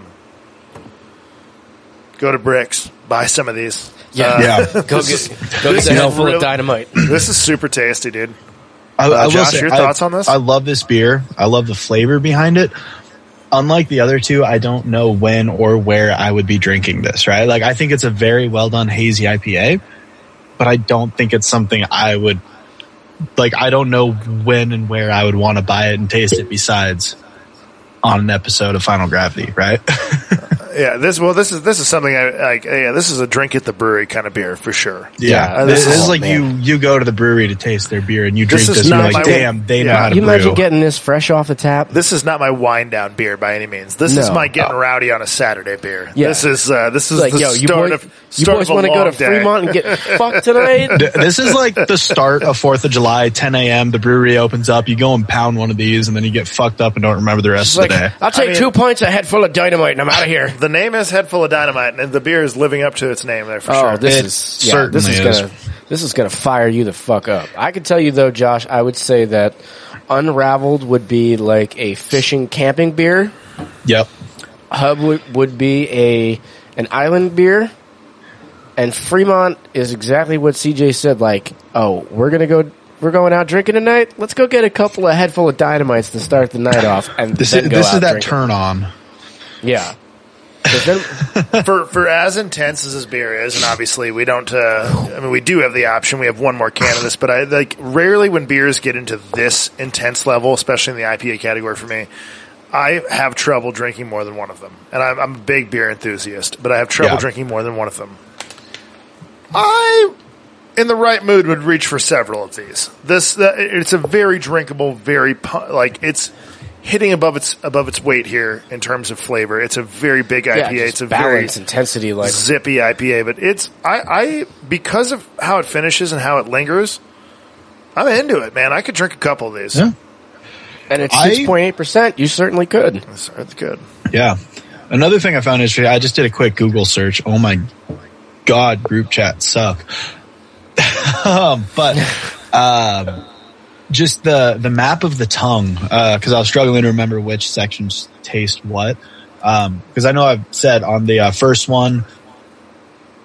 to Brix, buy some of these. Go get a handful of Dynamite. This is super tasty, dude. Josh, your thoughts on this? I love this beer. I love the flavor behind it. Unlike the other two, I don't know when or where I would be drinking this, right? Like, I think it's a very well done hazy IPA, but I don't think it's something I would, like, I don't know when and where I would want to buy it and taste it besides on an episode of Final Gravity, right? Yeah, this is something I like. Yeah, this is a drink at the brewery kind of beer for sure. Yeah, this is like you go to the brewery to taste their beer and you drink this and you're like, damn, they know how to brew. You imagine getting this fresh off the tap? This is not my wind down beer by any means. This is my getting rowdy on a Saturday beer. Yeah. This is like, the start of you boys want to go to Freemont and get fucked tonight? This is like the start of 4th of July, 10 a.m. The brewery opens up. You go and pound one of these and then you get fucked up and don't remember the rest of the day. I'll take 2 pints, a head full of dynamite, and I'm out of here. The name is Head Full of Dynamite, and the beer is living up to its name there for sure. This is gonna fire you the fuck up. I can tell you though, Josh, I would say that Unraveled would be like a fishing camping beer. Yep. Hub would be an island beer, and Fremont is exactly what CJ said. Like, we're going out drinking tonight. Let's go get a couple of head full of dynamites to start the night off, and this is that drinking. Turn on. Yeah. For as intense as this beer is, and obviously we don't. We do have the option. We have one more can of this, but I like rarely when beers get into this intense level, especially in the IPA category. For me, I have trouble drinking more than one of them, and I'm a big beer enthusiast, but I have trouble drinking more than one of them. In the right mood, would reach for several of these. It's a very drinkable, it's hitting above its weight here in terms of flavor. It's a very big IPA. It's a balance, very intensity, like zippy IPA. But it's I because of how it finishes and how it lingers, I'm into it, man. I could drink a couple of these. Yeah. And it's 6.8%. You certainly could. That's good. Yeah. Another thing I found interesting, I just did a quick Google search. Oh my God, group chats suck. Just the map of the tongue, because I was struggling to remember which sections taste what. Because I know I've said on the first one,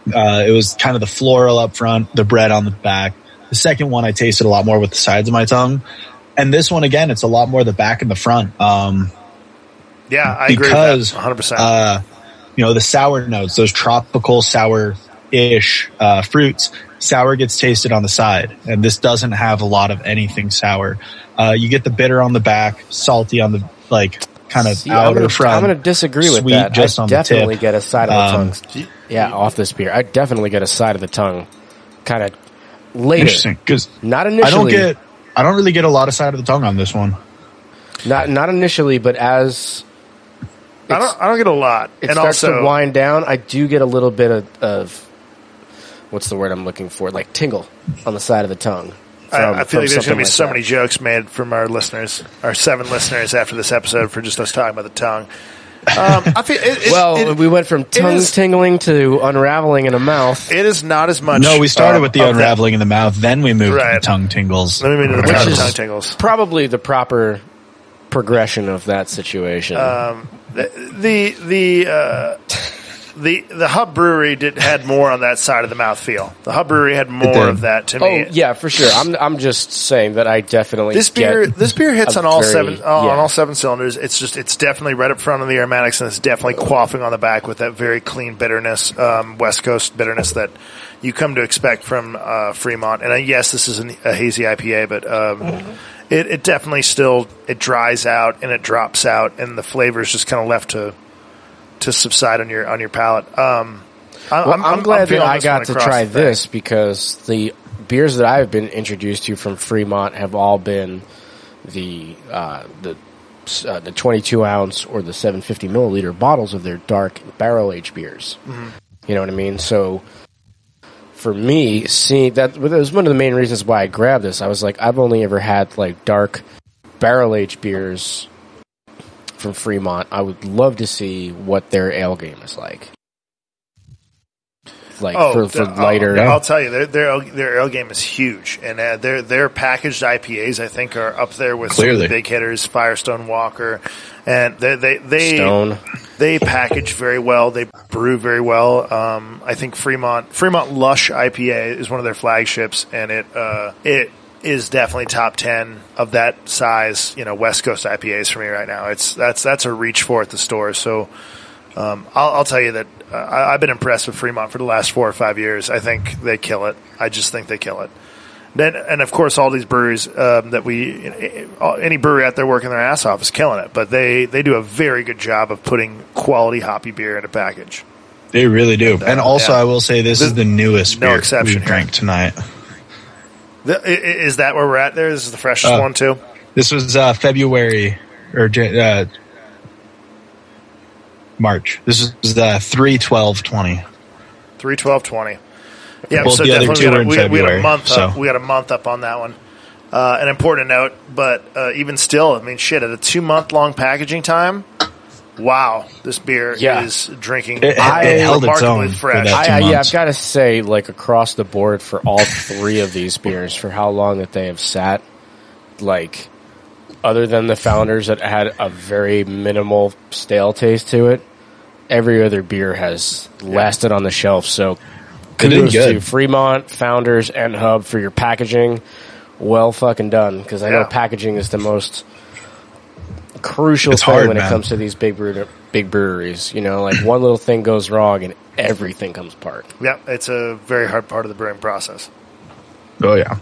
it was kind of the floral up front, the bread on the back. The second one, I tasted a lot more with the sides of my tongue. And this one, again, it's a lot more the back and the front. I agree with that 100%. The sour notes, those tropical sour ish fruits, sour gets tasted on the side, and this doesn't have a lot of anything sour. You get the bitter on the back, salty on the kind of outer front. I'm going to disagree with that. Just I on definitely the tip. get a side of the tongue. Yeah, off this beer. I definitely get a side of the tongue kind of later. Interesting, because not initially. I don't really get a lot of side of the tongue on this one. Not initially, but as I don't get a lot. It starts to wind down. I do get a little bit of what's the word I'm looking for? Like tingle on the side of the tongue. I feel like there's going to be so many jokes made from our listeners, our 7 listeners after this episode for just us talking about the tongue. I feel we went from tongue tingling to unraveling in the mouth. It is not as much. No, we started with the unraveling in the mouth, then we moved to the tongue tingles. Then we moved to the tongue tingles. Probably the proper progression of that situation. The Hub Brewery had more on that side of the mouth feel. The Hub Brewery had more of that to me. Oh yeah, for sure. I'm just saying that I definitely this beer hits on all seven cylinders. It's definitely right up front on the aromatics, and it's definitely quaffing on the back with that very clean bitterness, West Coast bitterness that you come to expect from Fremont. And yes, this is a hazy IPA, but it definitely still dries out and it drops out, and the flavor is just kind of left to subside on your palate. I'm glad that I got to try this because the beers that I've been introduced to from Fremont have all been the 22 ounce or the 750 milliliter bottles of their dark barrel aged beers. Mm-hmm. You know what I mean? So for me, seeing that was one of the main reasons why I grabbed this. I was like, I've only ever had like dark barrel aged beers from Fremont. I would love to see what their ale game is like. For lighter. I'll tell you, their ale game is huge, and their packaged IPAs I think are up there with some of the big hitters, Firestone Walker, and they package very well. They brew very well. I think Fremont Lush IPA is one of their flagships, and it is definitely top 10 of that size, West Coast IPAs for me right now. That's a reach for at the store. So, I'll tell you that, I've been impressed with Fremont for the last 4 or 5 years. I think they kill it. I just think they kill it. Then, and of course, all these breweries, any brewery out there working their ass off is killing it, but they do a very good job of putting quality hoppy beer in a package. They really do. And also, I will say this is the newest beer we drank tonight. Is that where we're at there? This is the freshest one, too? This was February or March. This is 3/12/20. 3/12/20. Yeah, both so the other two were in February. We had a month up. We got a month up on that one. An important note, but even still, I mean, shit, at a 2-month-long packaging time, wow, this beer is drinking it held its own fresh. I've got to say, like, across the board for all 3 of these beers, for how long that they have sat, like, other than the Founders that had a very minimal stale taste to it, every other beer has lasted on the shelf. So kudos to Fremont, Founders, and Hub for your packaging. Well fucking done, because I know packaging is the most crucial thing when it comes to these big breweries. Like one little thing goes wrong and everything comes apart. Yeah, it's a very hard part of the brewing process. Oh yeah.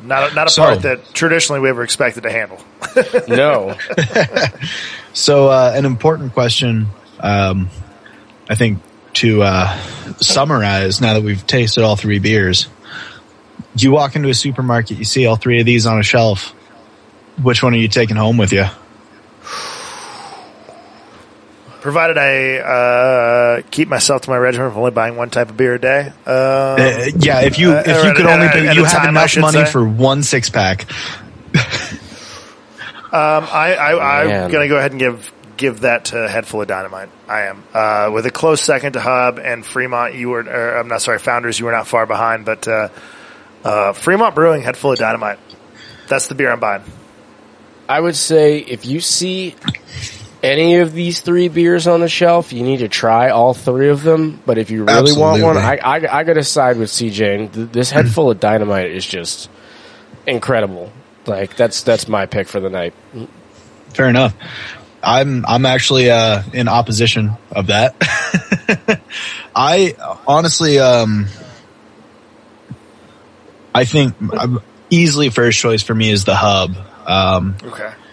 Not a part that traditionally we ever expected to handle. No. So an important question, I think, to summarize now that we've tasted all 3 beers. You walk into a supermarket, you see all 3 of these on a shelf. Which one are you taking home with you? Provided I keep myself to my regimen of only buying one type of beer a day. If you could only pay, you have enough money for 1 6-pack. I'm going to go ahead and give that to Head Full of Dynamite. I am with a close second to Hub and Fremont. Founders. You were not far behind, but Fremont Brewing, Head Full of Dynamite. That's the beer I'm buying. I would say if you see any of these 3 beers on the shelf, you need to try all 3 of them. But if you really want one, I got to side with CJ. This Head Full of Dynamite is just incredible. Like that's my pick for the night. Fair enough. I'm actually in opposition of that. I honestly, I think easily first choice for me is the Hub.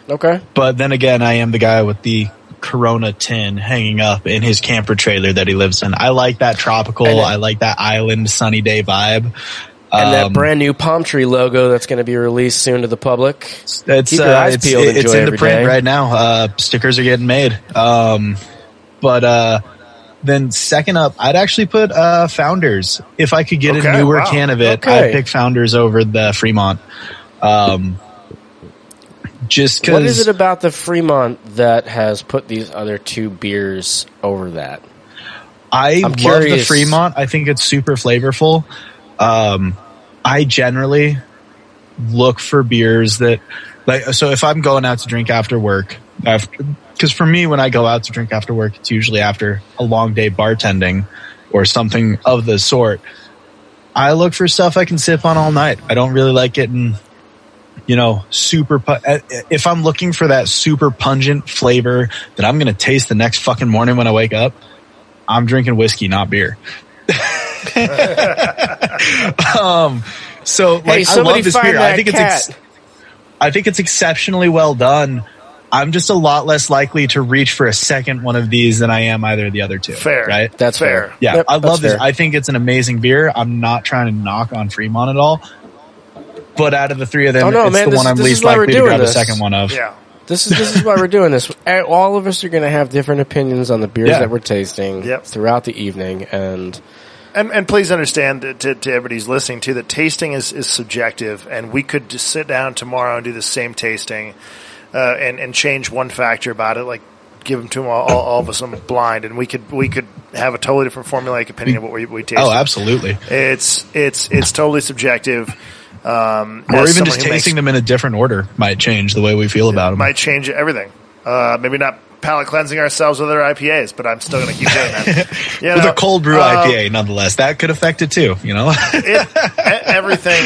Okay. But then again, I am the guy with the Corona tin hanging up in his camper trailer that he lives in. I like that tropical. I like that island sunny day vibe. And that brand new palm tree logo that's going to be released soon to the public. Keep your eyes peeled. It's into print right now. Stickers are getting made. But then second up, I'd actually put Founders. If I could get a newer can of it, I'd pick Founders over the Fremont. Just because. What is it about the Fremont that has put these other two beers over that? I love the Fremont. I think it's super flavorful. I generally look for beers that, so if I'm going out to drink after work, because for me, when I go out to drink after work, it's usually after a long day bartending or something of the sort. I look for stuff I can sip on all night. I don't really like getting, super. If I'm looking for that super pungent flavor that I'm going to taste the next fucking morning when I wake up, I'm drinking whiskey, not beer. So I love this beer. I think it's exceptionally well done. I'm just a lot less likely to reach for a second one of these than I am either of the other two. Fair. Right? That's fair. Yeah. Yep, I love this. Fair. I think it's an amazing beer. I'm not trying to knock on Fremont at all. But out of the three of them, the one I'm least likely to grab a second one of. Yeah. This is why we're doing this. All of us are going to have different opinions on the beers that we're tasting throughout the evening. And please understand to everybody's listening too that tasting is subjective, and we could just sit down tomorrow and do the same tasting and change one factor about it, like give them to them all of us on blind, and we could have a totally different formulaic opinion of what we taste. Oh, absolutely. It's totally subjective. Or even just tasting them in a different order might change the way we feel about them. Might change everything. Maybe not palate cleansing ourselves with our IPAs, but I'm still going to keep doing that. With a cold brew IPA, nonetheless, that could affect it too. Everything.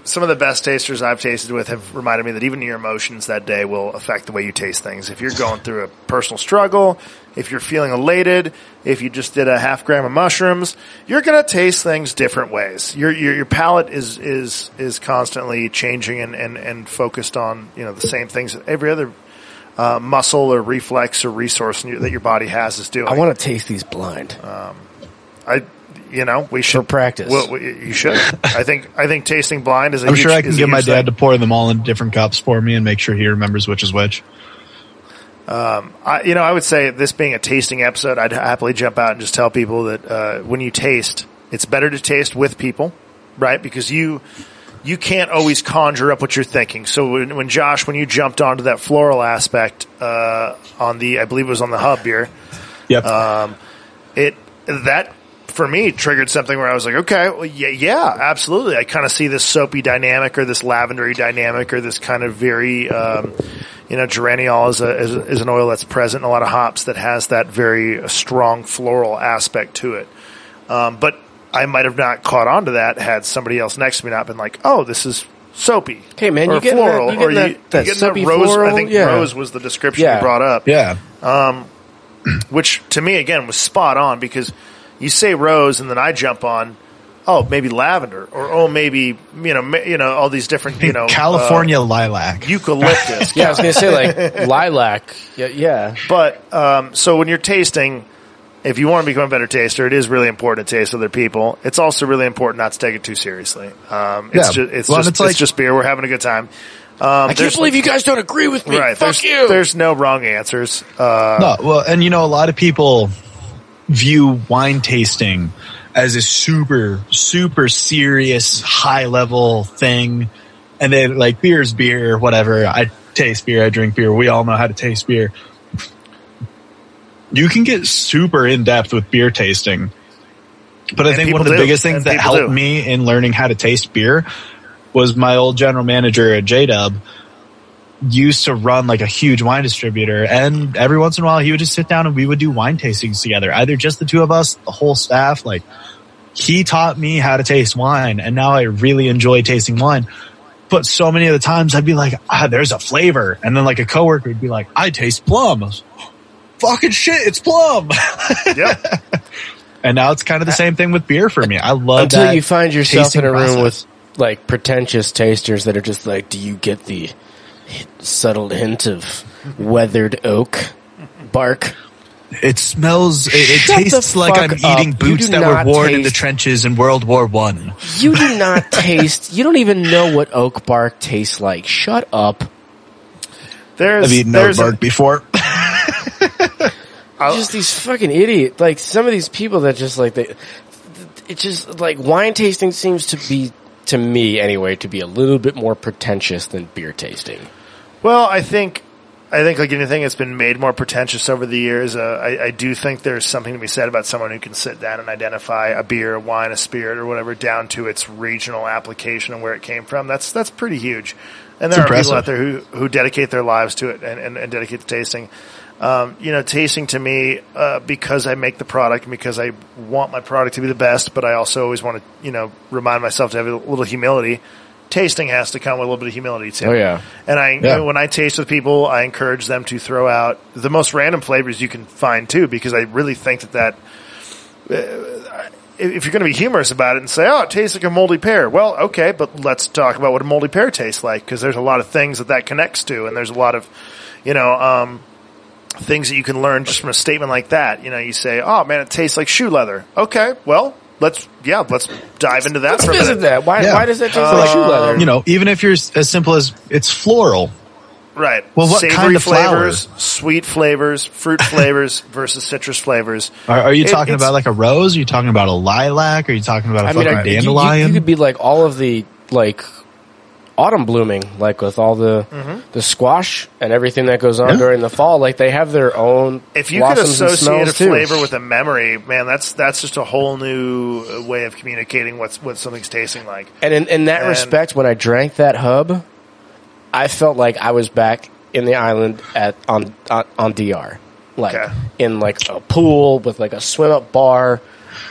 Some of the best tasters I've tasted with have reminded me that even your emotions that day will affect the way you taste things. If you're going through a personal struggle, if you're feeling elated, if you just did a half gram of mushrooms, you're going to taste things different ways. Your palate is constantly changing and focused on the same things that every other muscle or reflex or resource that your body has is doing. I want to taste these blind. We should for practice. You should. I think tasting blind is. I'm sure I can get my dad to pour them all in different cups for me and make sure he remembers which is which. I would say this being a tasting episode, I'd happily jump out and just tell people that when you taste, it's better to taste with people, right? Because you can't always conjure up what you're thinking. So when Josh, when you jumped onto that floral aspect on the, I believe it was on the Hub beer, yep, that for me triggered something where I was like, okay, well, yeah, absolutely. I kind of see this soapy dynamic or this lavendery dynamic or this kind of very, geraniol is an oil that's present in a lot of hops that has that very strong floral aspect to it. But I might have not caught on to that had somebody else next to me not been like, oh, this is soapy. Okay, man, you get floral. You get that soapy rose, floral? I think rose was the description you brought up. Yeah. Which to me, again, was spot on because you say rose and then I jump on, oh, maybe lavender or maybe, all these different, California lilac. Eucalyptus. Yeah, I was going to say like lilac. Yeah. But, so when you're tasting, if you want to become a better taster, it is really important to taste other people. It's also really important not to take it too seriously. It's just beer. We're having a good time. I can't believe you guys don't agree with me. Right, Fuck you. There's no wrong answers. No, well, and a lot of people view wine tasting as a super, super serious, high level thing. And they like beer's beer, whatever. I taste beer. I drink beer. We all know how to taste beer. You can get super in depth with beer tasting. But I think one of the biggest things that helped me in learning how to taste beer was my old general manager at J-Dub used to run like a huge wine distributor. And every once in a while he would just sit down and we would do wine tastings together. Either just the two of us, the whole staff. Like he taught me how to taste wine. And now I really enjoy tasting wine. But so many of the times I'd be like, there's a flavor. And then like a coworker would be like, I taste plum. I was, fucking shit, it's plum. Yep. And now it's kind of the same thing with beer for me. I love until that you find yourself in a room process. with like pretentious tasters that are just like, do you get the subtle hint of weathered oak bark? It smells, it Shut tastes the like fuck I'm eating up. You boots do that not were worn in the taste- trenches in World War One. You do not taste, you don't even know what oak bark tastes like. Shut up. I've eaten oak bark before. Just these fucking idiots. Like, some of these people that just like, it's just like wine tasting seems to be, to me anyway, to be a little bit more pretentious than beer tasting. Well, I think like anything, it's been made more pretentious over the years. I do think there's something to be said about someone who can sit down and identify a beer, a wine, a spirit, or whatever down to its regional application and where it came from. That's pretty huge. And there are people out there who dedicate their lives to it and dedicate to tasting. Tasting to me, because I make the product and because I want my product to be the best, but I also always want to, remind myself to have a little humility. Tasting has to come with a little bit of humility too. Oh yeah. And when I taste with people, I encourage them to throw out the most random flavors you can find too, because I really think that if you're going to be humorous about it and say, oh, it tastes like a moldy pear. Well, okay, but let's talk about what a moldy pear tastes like, because there's a lot of things that connects to, and there's a lot of, things that you can learn just from a statement like that. You say, oh man, it tastes like shoe leather. Okay, well, let's dive into that for a minute. Visit that. Why does that taste like shoe leather? Even if you're as simple as it's floral. Right. Well, what Savory kind of flavors, flower? sweet flavors, fruit flavors versus citrus flavors. Are you talking about like a rose? Are you talking about a lilac? Are you talking about a fucking dandelion? You could be like all of the like autumn blooming, like with all the squash and everything that goes on during the fall. Like they have their own. If you could associate a too. flavor with a memory, man, that's just a whole new way of communicating what something's tasting like. And in that respect, when I drank that hub, I felt like I was back in the island on DR, like in like a pool with like a swim up bar,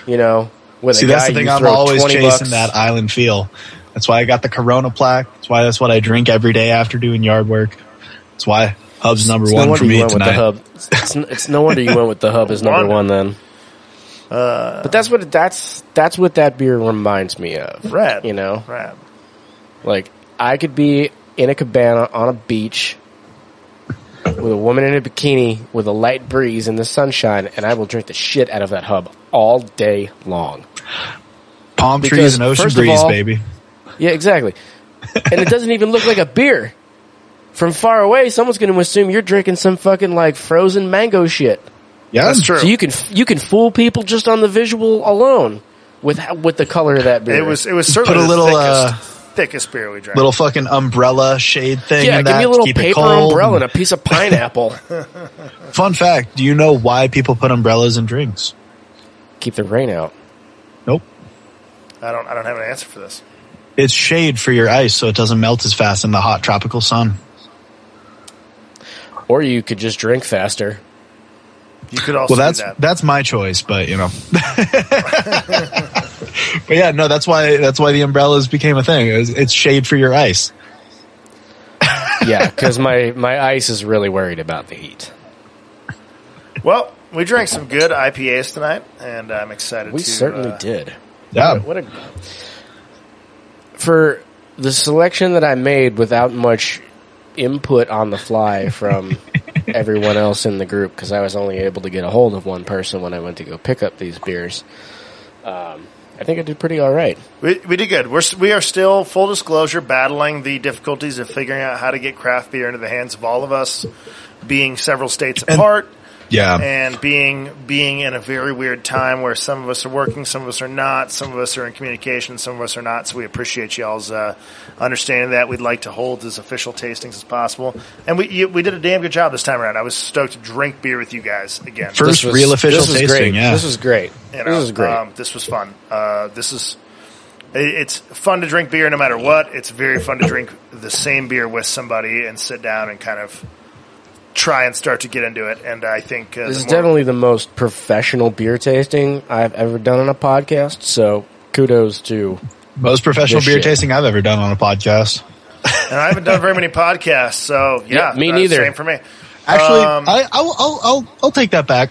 with a guy. That's the thing. I'm always chasing that island feel. That's why I got the Corona plaque. That's what I drink every day after doing yard work. That's why Hub's number one for me tonight. It's no wonder you went with the Hub as number one then. But that's what that beer reminds me of. Rad. Rad. Like I could be in a cabana on a beach with a woman in a bikini with a light breeze in the sunshine, and I will drink the shit out of that Hub all day long. Palm trees and ocean breeze, baby. Yeah, exactly. And it doesn't even look like a beer. From far away, someone's going to assume you're drinking some fucking like frozen mango shit. Yeah, that's true. So you can fool people just on the visual alone with the color of that beer. It was certainly the thickest beer we drank. Little fucking umbrella shade thing. Yeah, give me a little paper umbrella and a piece of pineapple. Fun fact: do you know why people put umbrellas in drinks? Keep the rain out. Nope. I don't have an answer for this. It's shade for your ice so it doesn't melt as fast in the hot tropical sun. Or you could just drink faster. You could also do that. That's my choice, but but yeah, no, that's why the umbrellas became a thing. It's shade for your ice. Yeah, because my ice is really worried about the heat. Well, we drank some good IPAs tonight, and I'm excited. We certainly did. Yeah. For the selection that I made without much input on the fly from everyone else in the group, because I was only able to get a hold of one person when I went to go pick up these beers, I think I did pretty all right. We did good. We are still, full disclosure, battling the difficulties of figuring out how to get craft beer into the hands of all of us, being several states apart. Yeah. And being in a very weird time where some of us are working, some of us are not, some of us are in communication, some of us are not. So we appreciate y'all's understanding that. We'd like to hold as official tastings as possible. And we did a damn good job this time around. I was stoked to drink beer with you guys again. First real official tasting, great. yeah. This was great. This was great. This was fun. It's fun to drink beer no matter what. It's very fun to drink the same beer with somebody and sit down and kind of try and start to get into it. And I think this is definitely the most professional beer tasting I've ever done on a podcast. So kudos to most professional beer tasting I've ever done on a podcast. And I haven't done very many podcasts, so yeah, me neither. Same for me. Actually, I'll take that back.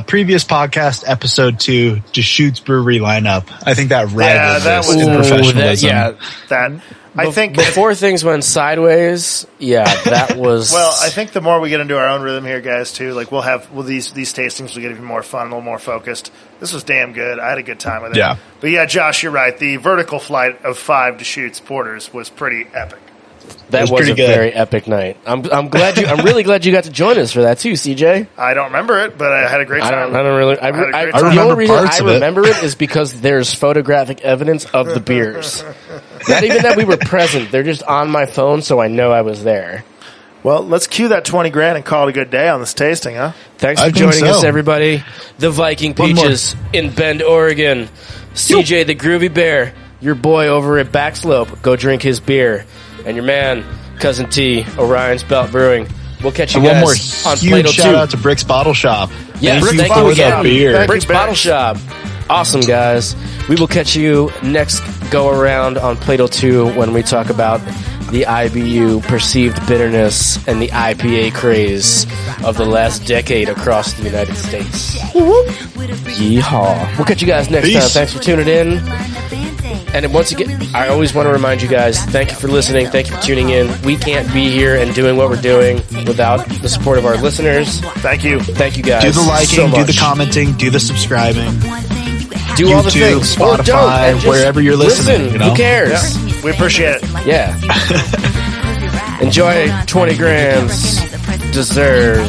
Previous podcast, episode 2, Deschutes Brewery lineup. I think that rivaled this in professionalism. I think before things went sideways, that was. Well, I think the more we get into our own rhythm here, guys, too, like these tastings will get even more fun, a little more focused. This was damn good. I had a good time with it. Yeah. But yeah, Josh, you're right. The vertical flight of 5 Deschutes porters was pretty epic. That was a very epic night. I'm glad I'm really glad you got to join us for that too, CJ. I don't remember it, but I had a great time. I don't really. The only reason I remember it is because there's photographic evidence of the beers. Not even that we were present; they're just on my phone, so I know I was there. Well, let's cue that $20,000 and call it a good day on this tasting, huh? Thanks for joining us, everybody. The Viking Peaches in Bend, Oregon. CJ the Groovy Bear, your boy over at Backslope. Go drink his beer. And your man, Cousin T, Orion's Belt Brewing. We'll catch you guys one more on huge Plato 2. Shout out to Brix Bottle Shop. Yes, thank you for the beer. Brix Bottle Shop. Awesome, guys. We will catch you next go around on Plato 2 when we talk about the IBU perceived bitterness and the IPA craze of the last decade across the United States. Yeehaw. We'll catch you guys next time. Thanks for tuning in. And once again, I always want to remind you guys, thank you for listening. Thank you for tuning in. We can't be here and doing what we're doing without the support of our listeners. Thank you. Thank you, guys. Do the liking, do the commenting, do the subscribing. Do all the things. Spotify, wherever you're listening. Listen, who cares? Yeah, we appreciate it. Yeah. Enjoy 20 grams. Deserve.